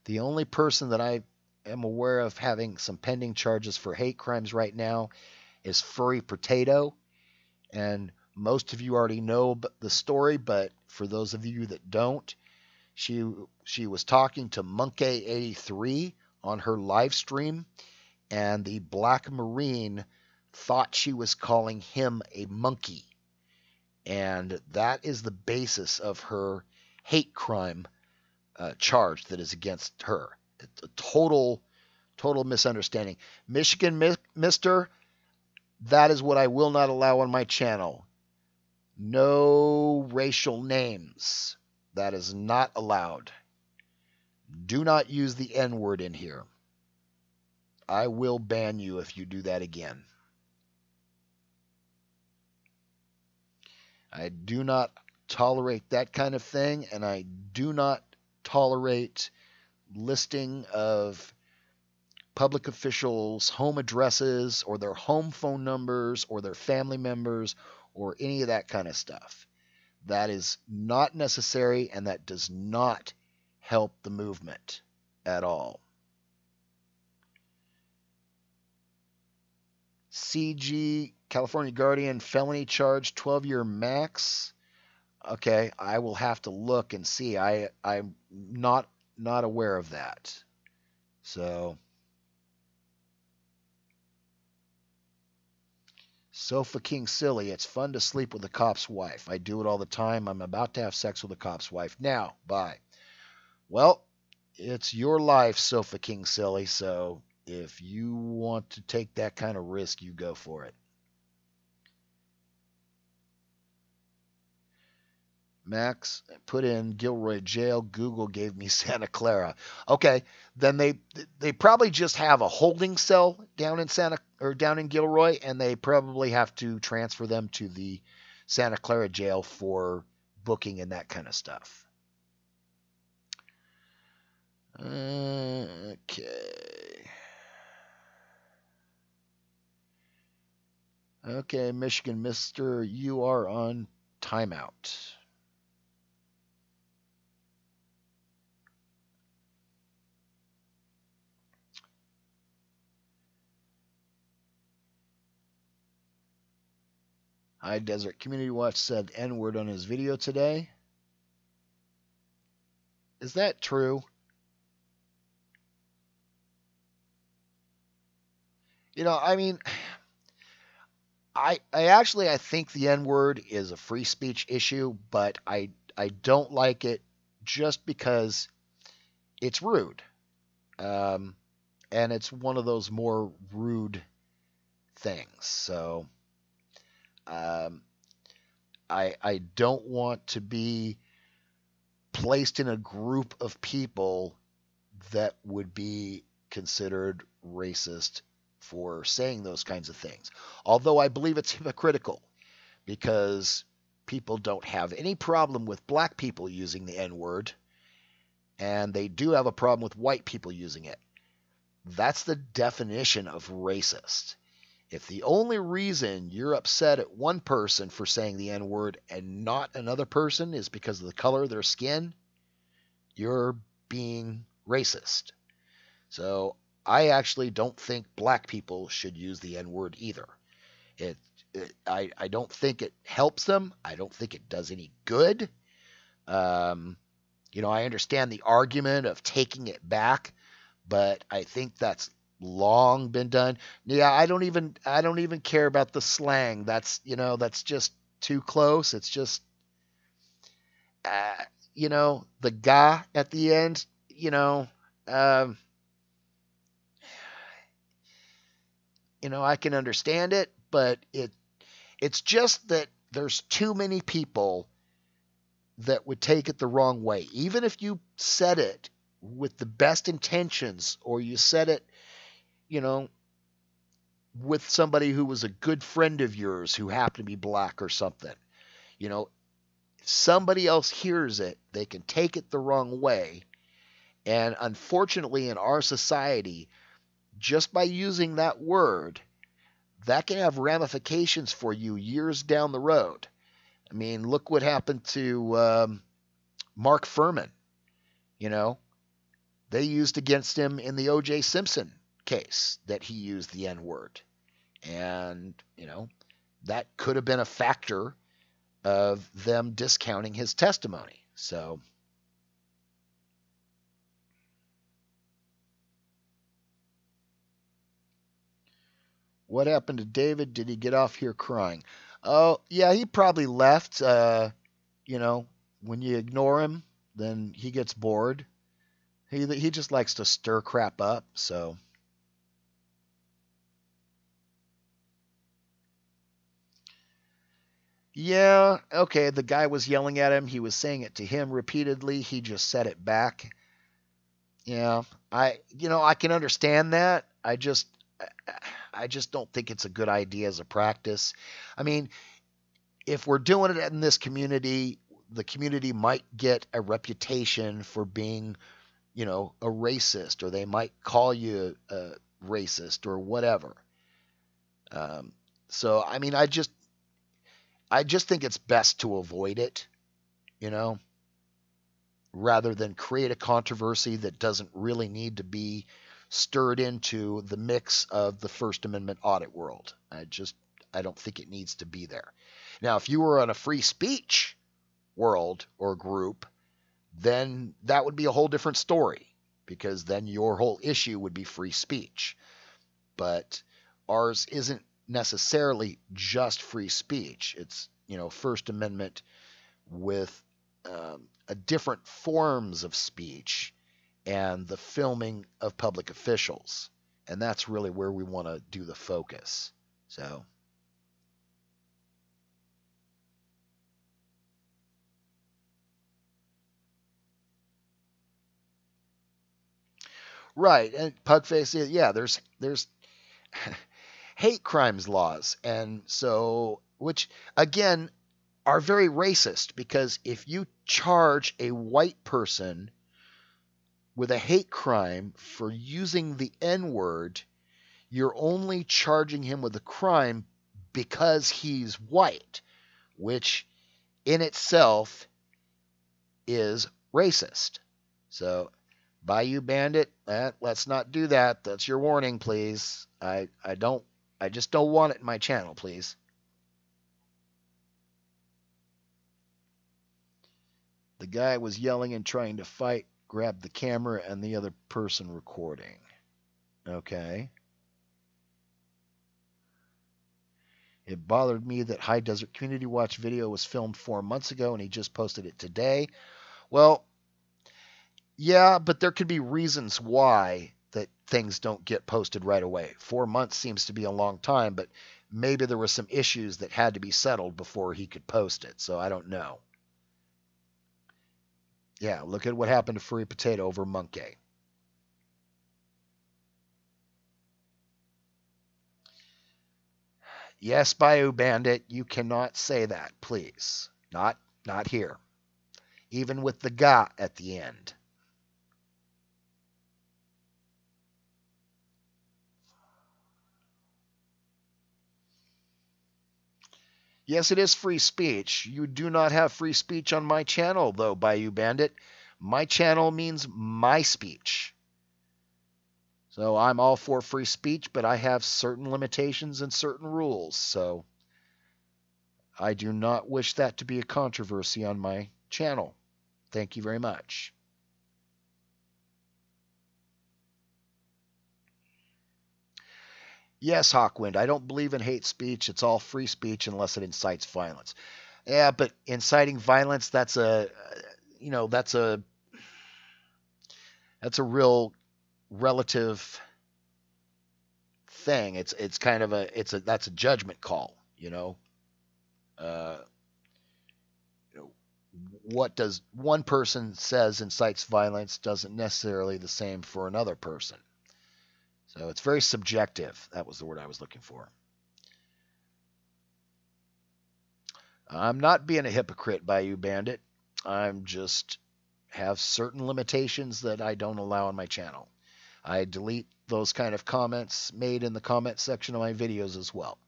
The only person that I am aware of having some pending charges for hate crimes right now is Furry Potato. And most of you already know the story, but for those of you that don't, she was talking to Monkey83 on her live stream, and the Black Marine thought she was calling him a monkey. And that is the basis of her hate crime charge that is against her. It's a total misunderstanding. Michigan Mister, That is what I will not allow on my channel. No racial names. That is not allowed. Do not use the N-word in here. I will ban you if you do that again. I do not tolerate that kind of thing, and I do not tolerate listing of public officials' home addresses or their home phone numbers or their family members or any of that kind of stuff. That is not necessary, and that does not help the movement at all. CG, California Guardian, felony charge, 12-year max. Okay, I will have to look and see. I'm not aware of that. So, Sofa King Silly, it's fun to sleep with a cop's wife. I do it all the time. I'm about to have sex with a cop's wife now. Bye. Well, it's your life, Sofa King Silly, so if you want to take that kind of risk, you go for it. Max, put in Gilroy jail. Google gave me Santa Clara. Okay, then they probably just have a holding cell down in Gilroy, and they probably have to transfer them to the Santa Clara jail for booking and that kind of stuff. Okay. Okay, Michigan Mister, you are on timeout. High Desert Community Watch said N-word on his video today. Is that true? You know, I mean, I think the N-word is a free speech issue, but I don't like it just because it's rude. And it's one of those more rude things. So I don't want to be placed in a group of people that would be considered racist for saying those kinds of things. Although I believe it's hypocritical, because people don't have any problem with black people using the N-word, and they do have a problem with white people using it. That's the definition of racist. If the only reason you're upset at one person for saying the N-word and not another person is because of the color of their skin, you're being racist. So I actually don't think black people should use the N-word either. I don't think it helps them. I don't think it does any good. You know, I understand the argument of taking it back, but I think that's long been done. Yeah, I don't even care about the slang. That's just too close. It's just the ga at the end, I can understand it, but it's just that there's too many people that would take it the wrong way. Even if you said it with the best intentions, or you said it, with somebody who was a good friend of yours who happened to be black or something, if somebody else hears it, they can take it the wrong way. And unfortunately, in our society, just by using that word, that can have ramifications for you years down the road. I mean, look what happened to Mark Furman. They used against him in the O.J. Simpson case that he used the N-word. And, that could have been a factor of them discounting his testimony. So, what happened to David? Did he get off here crying? Oh, yeah, he probably left. When you ignore him, then he gets bored. He just likes to stir crap up, so. Yeah, okay, the guy was yelling at him. He was saying it to him repeatedly. He just said it back. Yeah, I can understand that. I just don't think it's a good idea as a practice. I mean, if we're doing it in this community, the community might get a reputation for being, a racist, or they might call you a racist or whatever. Um, so, I mean, I just think it's best to avoid it, you know, rather than create a controversy that doesn't really need to be stirred into the mix of the First Amendment audit world. I don't think it needs to be there. Now, if you were on a free speech world or group, then that would be a whole different story, because then your whole issue would be free speech. But ours isn't necessarily just free speech. It's, First Amendment with a different forms of speech and the filming of public officials. And that's really where we want to do the focus. So, right, and Pugface, yeah, there's hate crimes laws, and so, which again are very racist, because if you charge a white person with a hate crime for using the N word, you're only charging him with a crime because he's white, which in itself is racist. So, Bayou Bandit, let's not do that. That's your warning, please. I just don't want it in my channel, please. The guy was yelling and trying to fight, grabbed the camera and the other person recording. Okay. It bothered me that High Desert Community Watch video was filmed 4 months ago and he just posted it today. Well, yeah, but there could be reasons why that things don't get posted right away. 4 months seems to be a long time, but maybe there were some issues that had to be settled before he could post it. So I don't know. Yeah, look at what happened to Furry Potato over Monkey. Yes, Bayou Bandit, you cannot say that, please. Not here. Even with the "ga" at the end. Yes, it is free speech. You do not have free speech on my channel, though, Bayou Bandit. My channel means my speech. So I'm all for free speech, but I have certain limitations and certain rules. So I do not wish that to be a controversy on my channel. Thank you very much. Yes, Hawkwind, I don't believe in hate speech. It's all free speech unless it incites violence. Yeah, but inciting violence, that's you know, that's a real relative thing. It's kind of that's a judgment call, you know. Uh, you know, what does one person says incites violence doesn't necessarily the same for another person. So it's very subjective. That was the word I was looking for. I'm not being a hypocrite, Bayou Bandit. I'm just have certain limitations that I don't allow on my channel. I delete those kind of comments made in the comment section of my videos as well.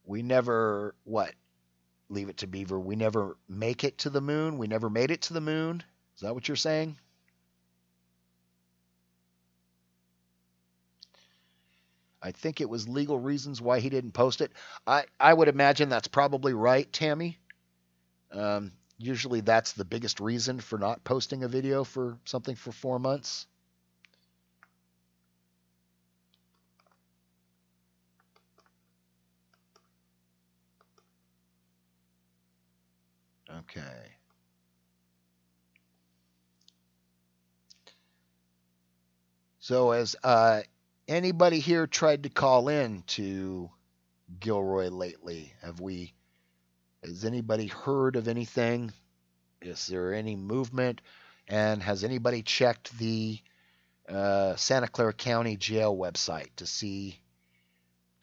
We never, what? Leave it to Beaver. We never make it to the moon. We never made it to the moon. Is that what you're saying? I think it was legal reasons why he didn't post it. I would imagine that's probably right, Tammy. Usually that's the biggest reason for not posting a video for something for 4 months. Okay. So has anybody here tried to call in to Gilroy lately? Has anybody heard of anything? Is there any movement? And has anybody checked the Santa Clara County Jail website to see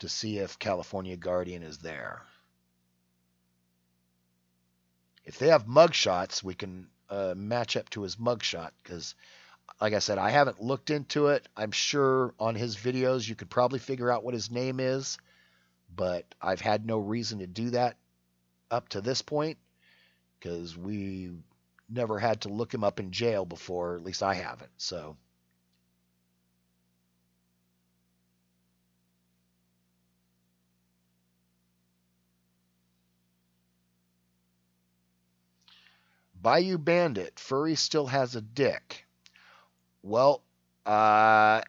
if California Guardian is there? If they have mugshots, we can match up to his mugshot, because, like I said, I haven't looked into it. I'm sure on his videos you could probably figure out what his name is, but I've had no reason to do that up to this point, because we never had to look him up in jail before. At least I haven't. So Bayou Bandit, furry still has a dick. Well, I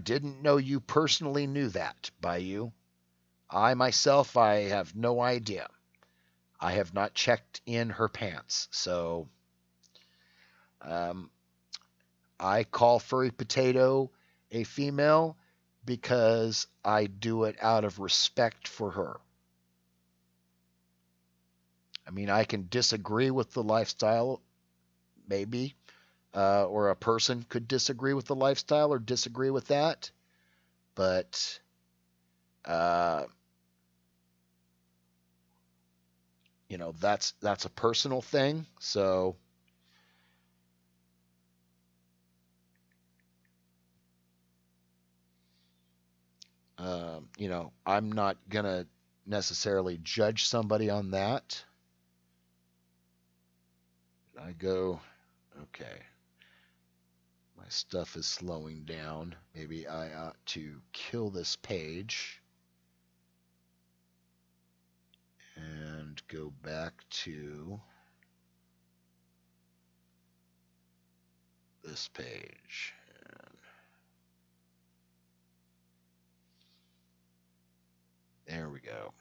didn't know you personally knew that, Bayou. I myself, I have no idea. I have not checked in her pants, so I call Furry Potato a female because I do it out of respect for her. I mean, I can disagree with the lifestyle, maybe, or a person could disagree with the lifestyle or disagree with that, but that's a personal thing. So I'm not gonna necessarily judge somebody on that. I go, okay, my stuff is slowing down. Maybe I ought to kill this page and go back to this page. And there we go.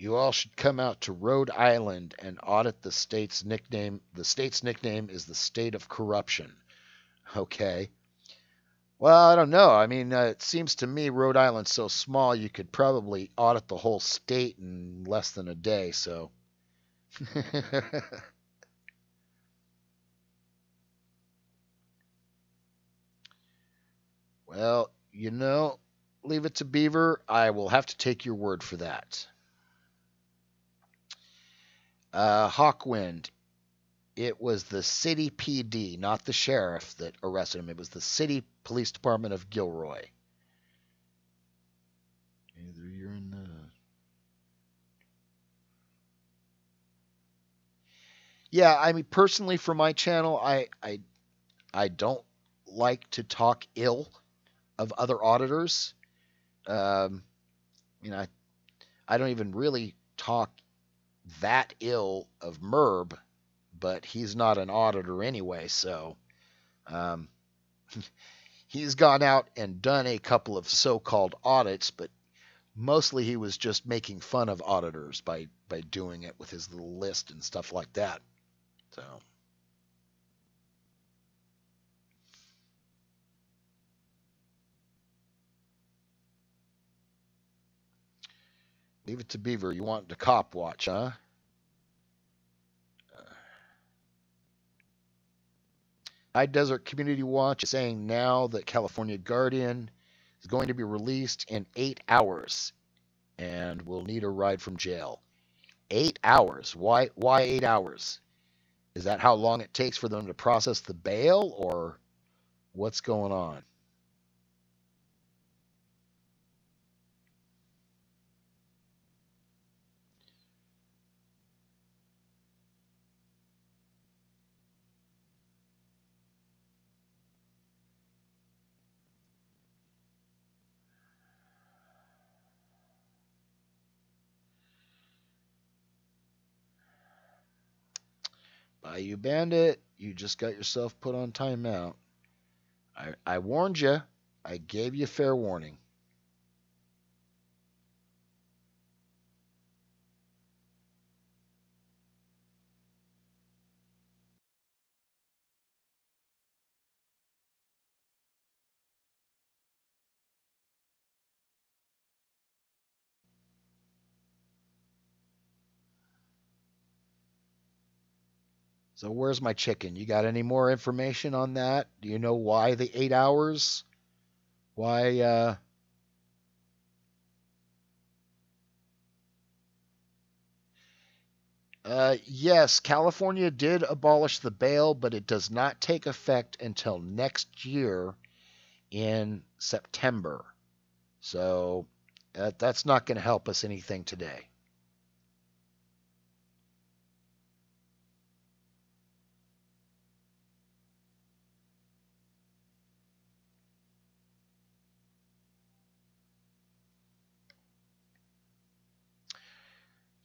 You all should come out to Rhode Island and audit the state's nickname. The state's nickname is the state of corruption. Okay. Well, I don't know. I mean, it seems to me Rhode Island's so small you could probably audit the whole state in less than a day. So, well, leave it to Beaver. I will have to take your word for that. Hawkwind, it was the city PD, not the sheriff, that arrested him. It was the city police department of Gilroy. Either you're in the... Yeah, I mean, personally, for my channel, I don't like to talk ill of other auditors. I don't even really talk that ill of Merb, but he's not an auditor anyway, so he's gone out and done a couple of so-called audits, but mostly he was just making fun of auditors by doing it with his little list and stuff like that. So leave it to Beaver. You want the cop watch, huh? High Desert Community Watch is saying now that California Guardian is going to be released in 8 hours and will need a ride from jail. 8 hours? Why 8 hours? Is that how long it takes for them to process the bail, or what's going on? Bayou Bandit, you just got yourself put on timeout. I warned you. I gave you fair warning. So where's my chicken? You got any more information on that? Do you know why the 8 hours? Why? Yes, California did abolish the bail, but it does not take effect until next year in September. So that's not going to help us anything today.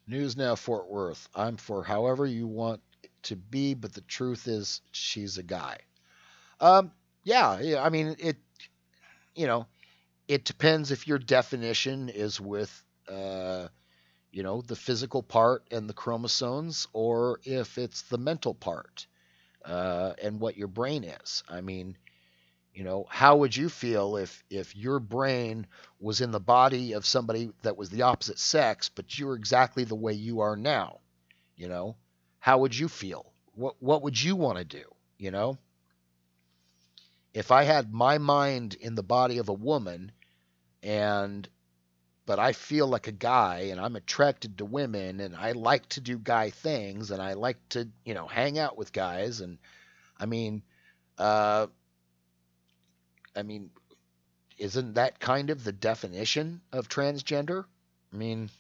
News Now Fort Worth. I'm for however you want to be, but the truth is she's a guy. Um, yeah. I mean it. You know, it depends if your definition is with the physical part and the chromosomes, or if it's the mental part and what your brain is. I mean, how would you feel if your brain was in the body of somebody that was the opposite sex, but you're exactly the way you are now? You know, how would you feel? What would you want to do? You know, if I had my mind in the body of a woman, and but I feel like a guy and I'm attracted to women and I like to do guy things and I like to, hang out with guys, and I mean, uh I mean, isn't that kind of the definition of transgender? I mean,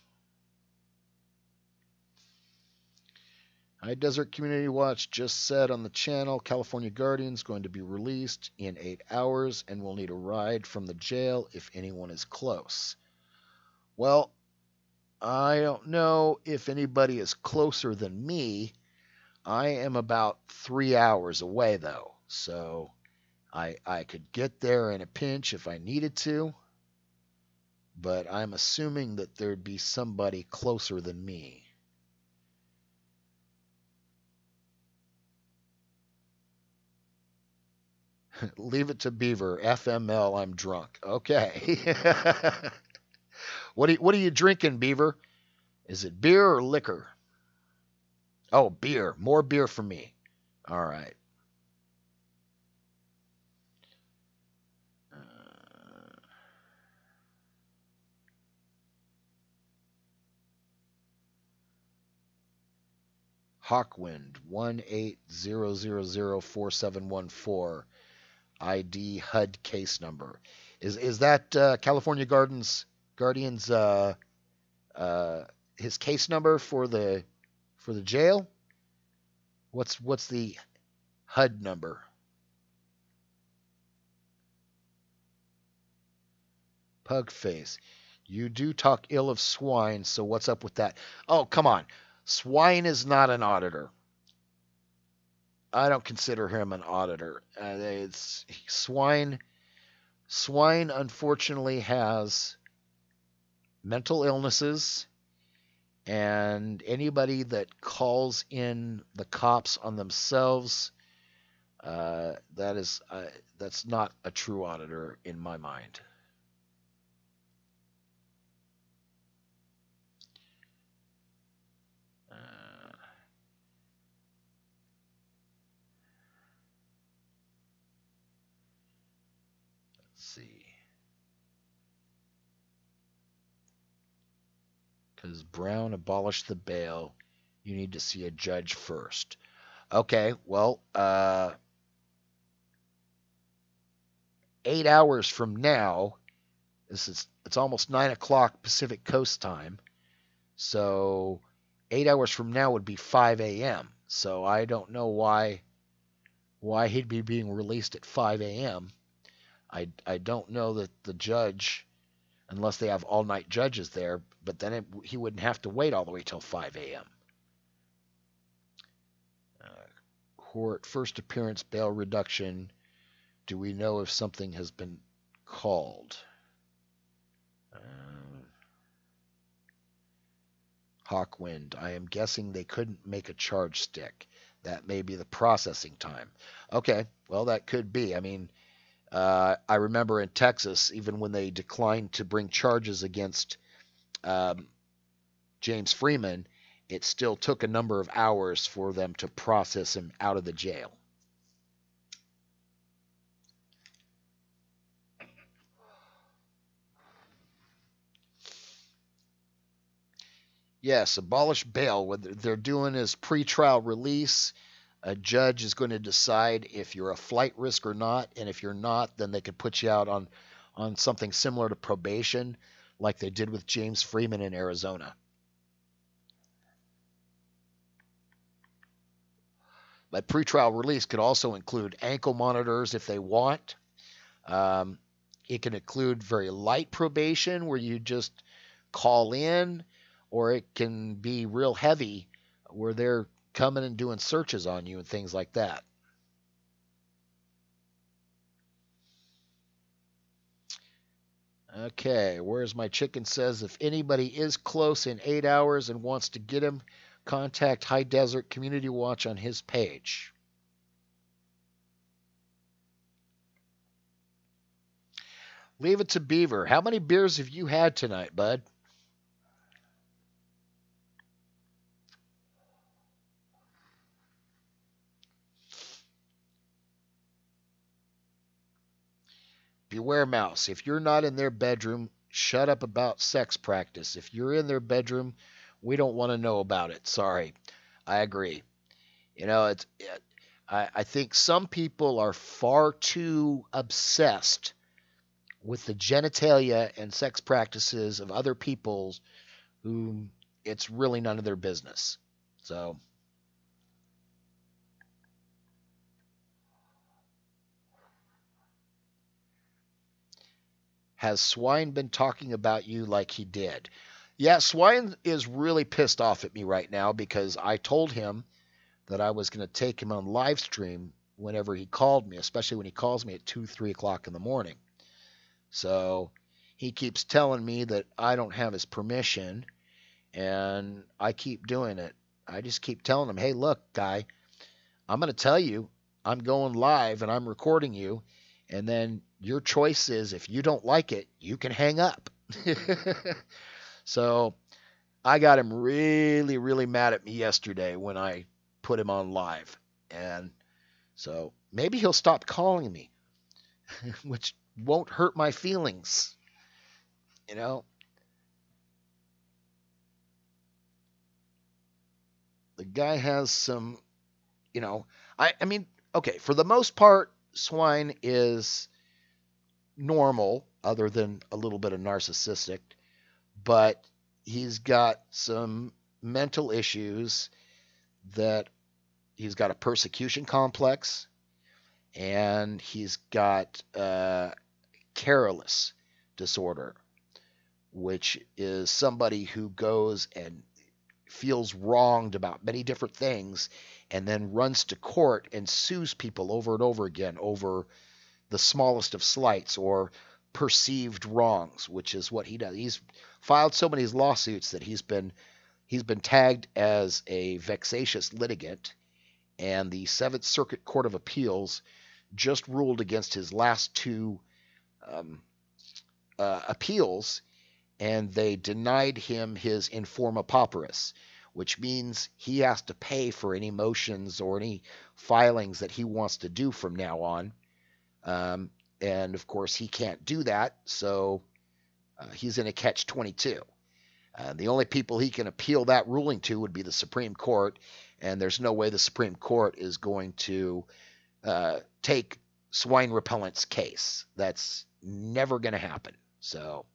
High Desert Community Watch just said on the channel California Guardian's going to be released in 8 hours and will need a ride from the jail if anyone is close. Well, I don't know if anybody is closer than me. I am about 3 hours away, though, so I could get there in a pinch if I needed to, but I'm assuming that there'd be somebody closer than me. Leave it to Beaver. FML, I'm drunk. Okay. What are you drinking, Beaver? Is it beer or liquor? Oh, beer. More beer for me. All right. Hawkwind 180004714 ID HUD case number. Is that California Guardian's his case number for the jail? What's the HUD number? Pugface. You do talk ill of swine, so what's up with that? Oh, come on. Swine is not an auditor. I don't consider him an auditor. It's swine. Swine, unfortunately, has mental illnesses, and anybody that calls in the cops on themselves, that's not a true auditor in my mind. See, because Brown abolished the bail, you need to see a judge first. Okay, well, 8 hours from now, it's almost 9 o'clock Pacific Coast time, so 8 hours from now would be 5 a.m. So I don't know why he'd be being released at 5 a.m. I don't know that the judge, unless they have all-night judges there, but then he wouldn't have to wait all the way till 5 a.m. Court first appearance bail reduction. Do we know if something has been called? Hawkwind. I am guessing they couldn't make a charge stick. That may be the processing time. Okay, well, that could be. I mean, I remember in Texas, even when they declined to bring charges against James Freeman, it still took a number of hours for them to process him out of the jail. Yes, abolish bail. What they're doing is pretrial release. A judge is going to decide if you're a flight risk or not, and if you're not, then they could put you out on something similar to probation, like they did with James Freeman in Arizona. But pretrial release could also include ankle monitors if they want. It can include very light probation where you just call in, or it can be real heavy where they're coming and doing searches on you and things like that. Okay, where's my chicken says if anybody is close in 8 hours and wants to get him, contact High Desert Community Watch on his page. Leave it to Beaver. How many beers have you had tonight, bud? Beware Mouse. If you're not in their bedroom, shut up about sex practice. If you're in their bedroom, we don't want to know about it. Sorry. I agree. You know, I think some people are far too obsessed with the genitalia and sex practices of other people who it's really none of their business. So, has Swine been talking about you like he did? Yeah, Swine is really pissed off at me right now because I told him that I was going to take him on live stream whenever he called me, especially when he calls me at 2, 3 o'clock in the morning. So he keeps telling me that I don't have his permission, and I keep doing it. I just keep telling him, hey, look, guy, I'm going to tell you I'm going live and I'm recording you, and then your choice is if you don't like it, you can hang up. So I got him really, really mad at me yesterday when I put him on live. And so maybe he'll stop calling me, which won't hurt my feelings. You know, the guy has some, I mean, okay, for the most part, Swine is normal, other than a little bit of narcissistic, but he's got some mental issues that he's got a persecution complex, and he's got careless disorder, which is somebody who goes and feels wronged about many different things and then runs to court and sues people over and over again over the smallest of slights or perceived wrongs, which is what he does. He's filed so many lawsuits that he's been tagged as a vexatious litigant, and the Seventh Circuit Court of Appeals just ruled against his last two appeals, and they denied him his informa pauperis, which means he has to pay for any motions or any filings that he wants to do from now on. And of course, he can't do that, so he's in a catch-22. The only people he can appeal that ruling to would be the Supreme Court, and there's no way the Supreme Court is going to take Swine Repellent's case. That's never going to happen. So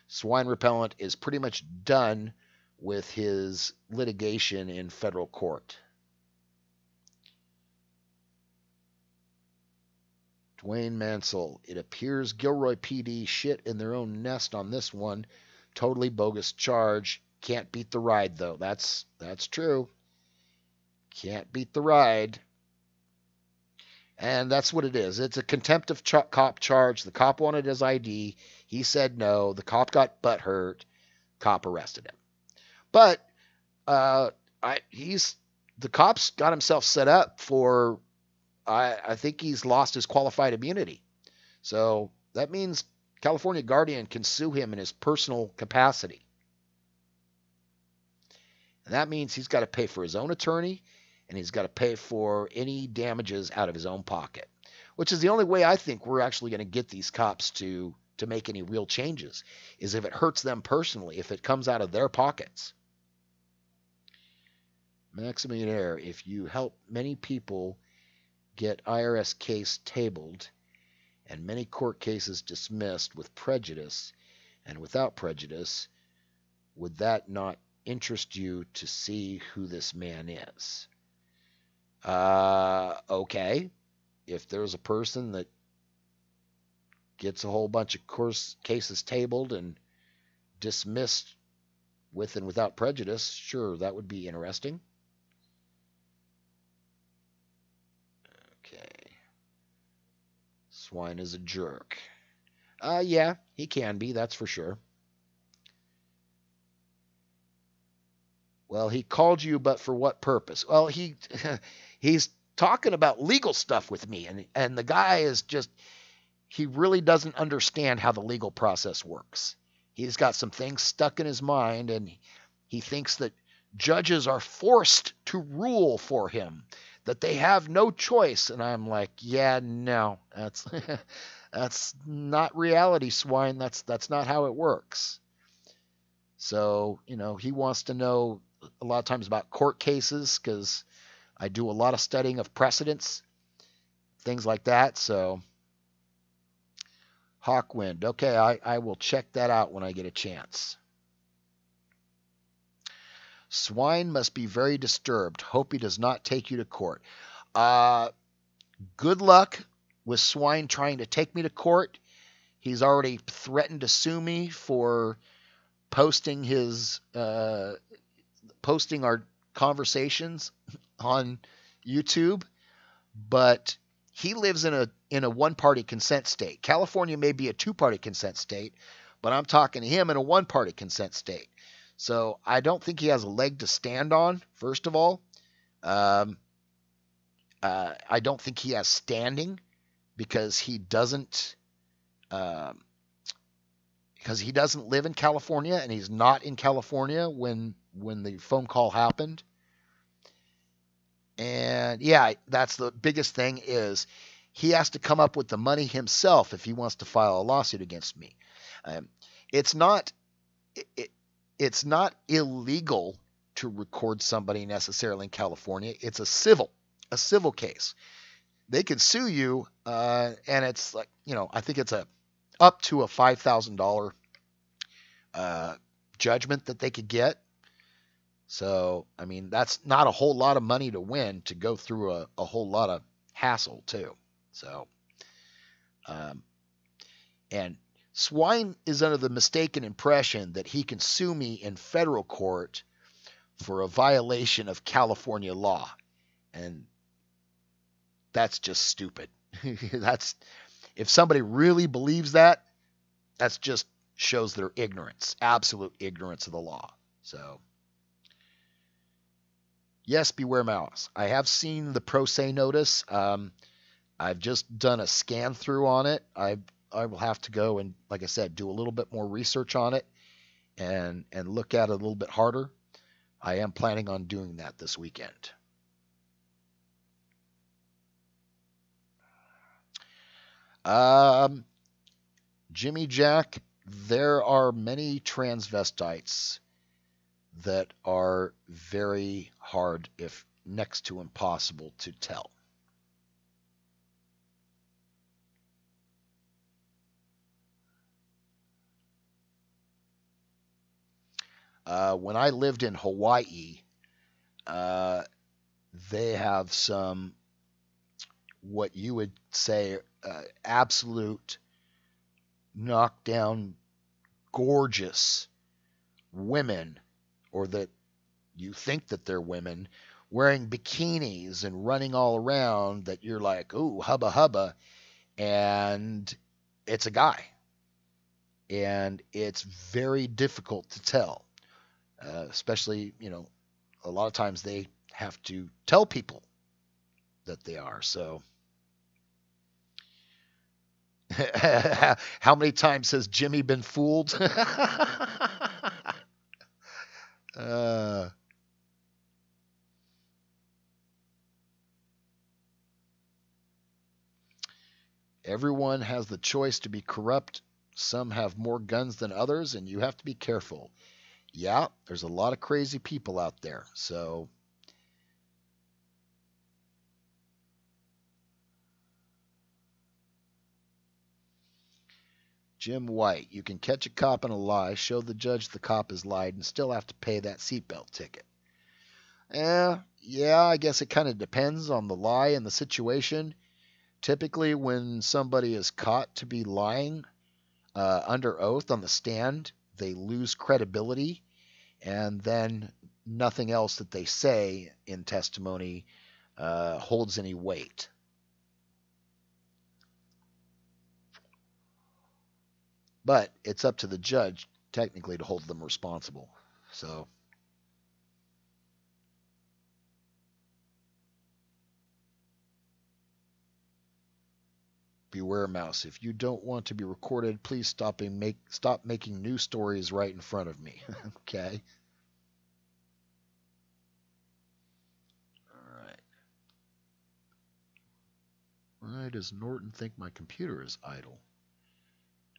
Swine Repellent is pretty much done with his litigation in federal court. Dwayne Mansell, it appears Gilroy PD shit in their own nest on this one. Totally bogus charge. Can't beat the ride, though. That's true. Can't beat the ride. And that's what it is. It's a contempt of cop charge. The cop wanted his ID. He said no. The cop got butthurt. Cop arrested him. But the cop's got himself set up for, I think he's lost his qualified immunity. So that means California Guardian can sue him in his personal capacity. And that means he's got to pay for his own attorney, and he's got to pay for any damages out of his own pocket, which is the only way I think we're actually going to get these cops to make any real changes, is if it hurts them personally, if it comes out of their pockets. Maximillionaire, if you help many people get IRS case tabled and many court cases dismissed with prejudice and without prejudice, would that not interest you to see who this man is? Okay. If there's a person that gets a whole bunch of course cases tabled and dismissed with and without prejudice, sure, that would be interesting. Okay. Swine is a jerk. Yeah, he can be, that's for sure. Well, he called you, but for what purpose? Well, he's talking about legal stuff with me, and the guy is just, he really doesn't understand how the legal process works. He's got some things stuck in his mind, and he thinks that judges are forced to rule for him, that they have no choice. And I'm like, yeah, no, that's that's not reality, swine. That's not how it works. So, he wants to know a lot of times about court cases, because I do a lot of studying of precedents, things like that. So, Hawkwind. Okay, I will check that out when I get a chance. Swine must be very disturbed. Hope he does not take you to court. Good luck with Swine trying to take me to court. He's already threatened to sue me for posting our conversations on YouTube, but he lives in a one-party consent state. California may be a two-party consent state, but I'm talking to him in a one-party consent state. So I don't think he has a leg to stand on, first of all. I don't think he has standing because he doesn't live in California, and he's not in California when the phone call happened. And yeah, that's the biggest thing, is he has to come up with the money himself if he wants to file a lawsuit against me. It's not illegal to record somebody necessarily in California. It's a civil case. They can sue you, and it's like, I think it's up to a $5,000 judgment that they could get. So, I mean, that's not a whole lot of money to win, to go through a whole lot of hassle too. So, and Swine is under the mistaken impression that he can sue me in federal court for a violation of California law. And that's just stupid. If somebody really believes that just shows their ignorance, absolute ignorance of the law. So, yes, beware mouse. I have seen the pro se notice. I've just done a scan through on it. I will have to go and, like I said, do a little bit more research on it and look at it a little bit harder. I am planning on doing that this weekend. Jimmy Jack, there are many transvestites that are very hard, if next to impossible, to tell. When I lived in Hawaii, they have some, what you would say, absolute knockdown, gorgeous women, or that you think that they're women, wearing bikinis and running all around, that you're like, ooh, hubba hubba, and it's a guy. And it's very difficult to tell. Especially, a lot of times they have to tell people that they are. So, how many times has Jimmy been fooled? Everyone has the choice to be corrupt. Some have more guns than others, and you have to be careful. Yeah, there's a lot of crazy people out there. So Jim White, you can catch a cop in a lie, show the judge the cop has lied, and still have to pay that seatbelt ticket. Yeah, I guess it kind of depends on the lie and the situation. Typically, when somebody is caught to be lying under oath on the stand, they lose credibility, and then nothing else that they say in testimony holds any weight. But it's up to the judge, technically, to hold them responsible. So, beware, mouse. If you don't want to be recorded, please stop making news stories right in front of me. Okay? All right. Why does Norton think my computer is idle?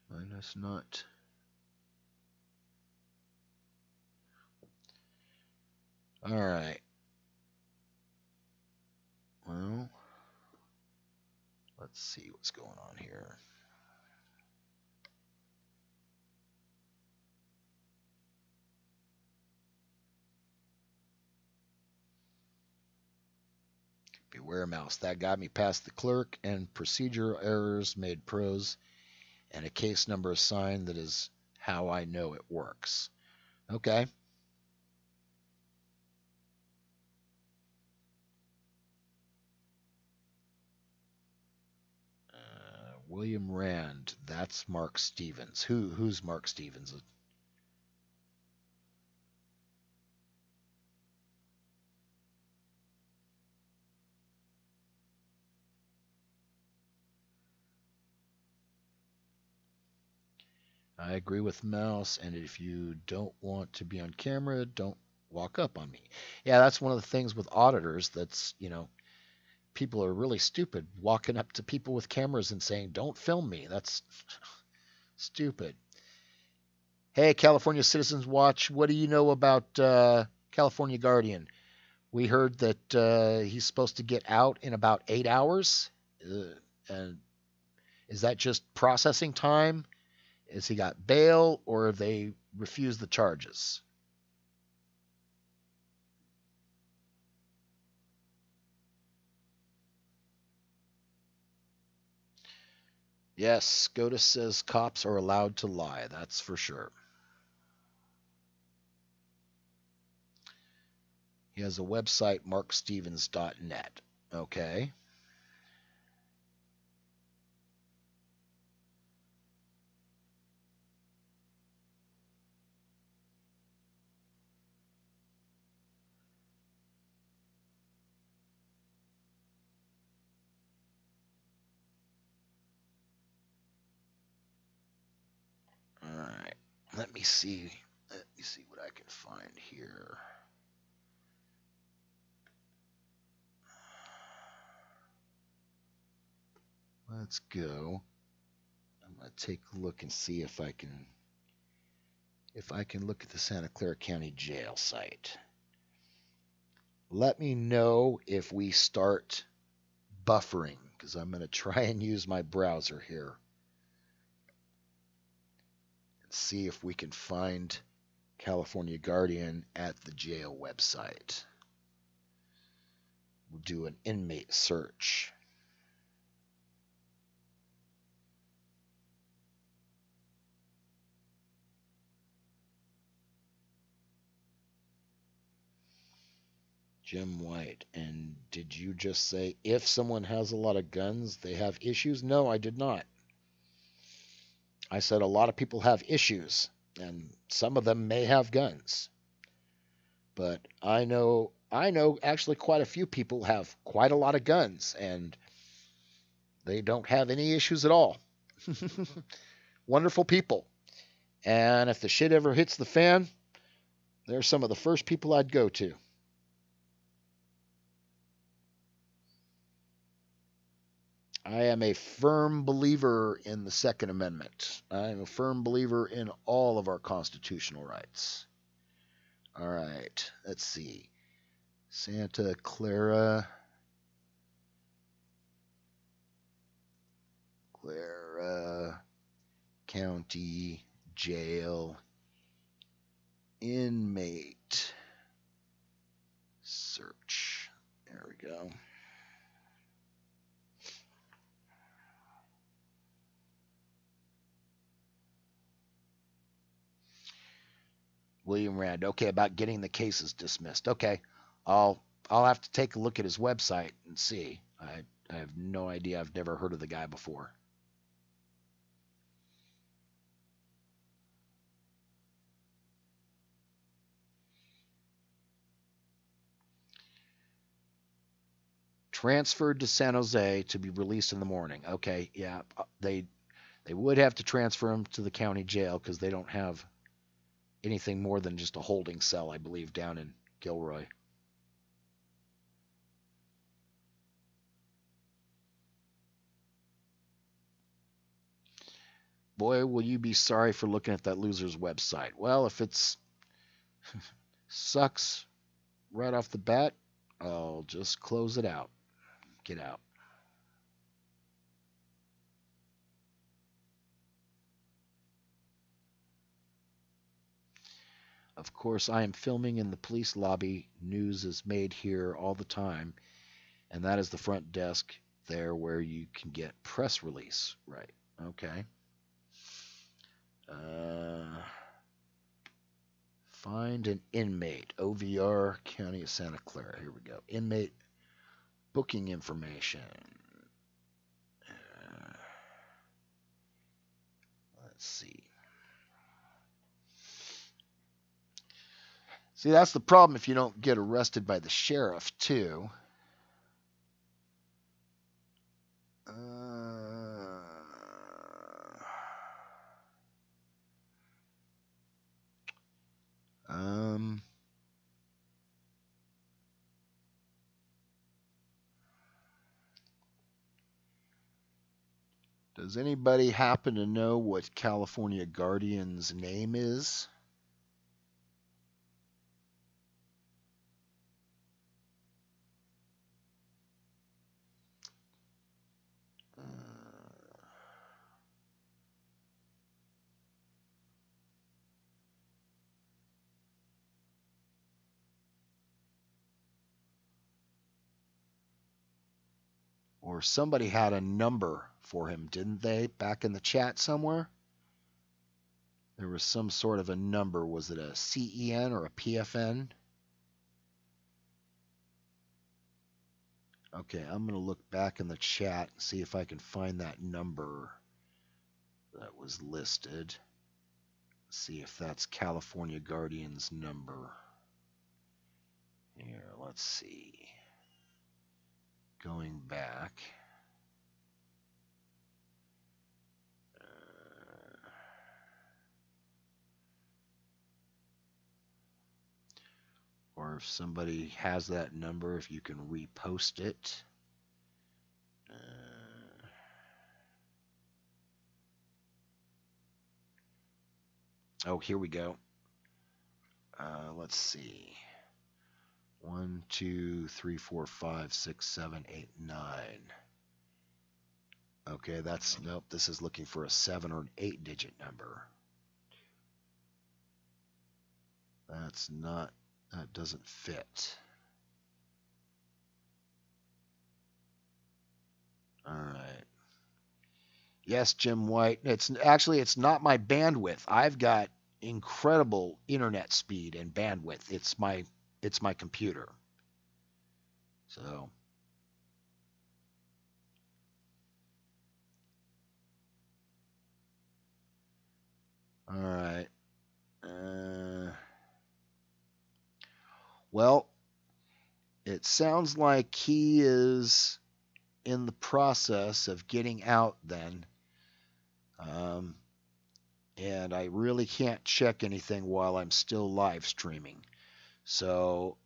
Mine is not. All right. Well, let's see what's going on here. Beware, mouse. That got me past the clerk, and procedural errors made pros, and a case number assigned. That is how I know it works. Okay. William Rand. That's Mark Stevens. Who's Mark Stevens? I agree with Mouse, and if you don't want to be on camera, don't walk up on me. Yeah, that's one of the things with auditors that's, people are really stupid walking up to people with cameras and saying, don't film me. That's stupid. Hey, California Citizens Watch, what do you know about California Guardian? We heard that he's supposed to get out in about 8 hours. And is that just processing time? Has he got bail, or have they refused the charges? Yes, SCOTUS says cops are allowed to lie. That's for sure. He has a website, markstevens.net. Okay. All right. Let me see. Let me see what I can find here. Let's go. I'm going to take a look and see if I can look at the Santa Clara County Jail site. Let me know if we start buffering, because I'm going to try and use my browser here and see if we can find California Guardian at the jail website. We'll do an inmate search. Jim White. And did you just say if someone has a lot of guns, they have issues? No, I did not. I said a lot of people have issues, and some of them may have guns. But I know actually quite a few people have quite a lot of guns, and they don't have any issues at all. Wonderful people. And if the shit ever hits the fan, they're some of the first people I'd go to. I am a firm believer in the Second Amendment. I am a firm believer in all of our constitutional rights. All right, let's see. Santa Clara County Jail inmate search. There we go. William Rand. Okay, about getting the cases dismissed. Okay, I'll have to take a look at his website and see. I have no idea. I've never heard of the guy before. Transferred to San Jose to be released in the morning. Okay, yeah, they would have to transfer him to the county jail because they don't have anything more than just a holding cell, I believe, down in Gilroy. Boy, will you be sorry for looking at that loser's website. Well, if it's sucks right off the bat, I'll just close it out. Get out. Of course, I am filming in the police lobby. News is made here all the time. And that is the front desk there where you can get press release. Right. Okay. Find an inmate. OVR, County of Santa Clara. Here we go. Inmate booking information. Let's see. See, that's the problem if you don't get arrested by the sheriff, too. Does anybody happen to know what California Guardian's name is? Or somebody had a number for him, didn't they? Back in the chat somewhere? There was some sort of a number. Was it a CEN or a PFN? Okay, I'm going to look back in the chat and see if I can find that number that was listed. See if that's California Guardian's number. Here, let's see. Going back. Or if somebody has that number, if you can repost it. Oh, here we go. Let's see. 1, 2, 3, 4, 5, 6, 7, 8, 9. Okay, nope, this is looking for a 7 or an 8-digit number. That doesn't fit. All right. Yes, Jim White. It's not my bandwidth. I've got incredible internet speed and bandwidth. It's my computer. So all right. Well, it sounds like he is in the process of getting out then. And I really can't check anything while I'm still live streaming. So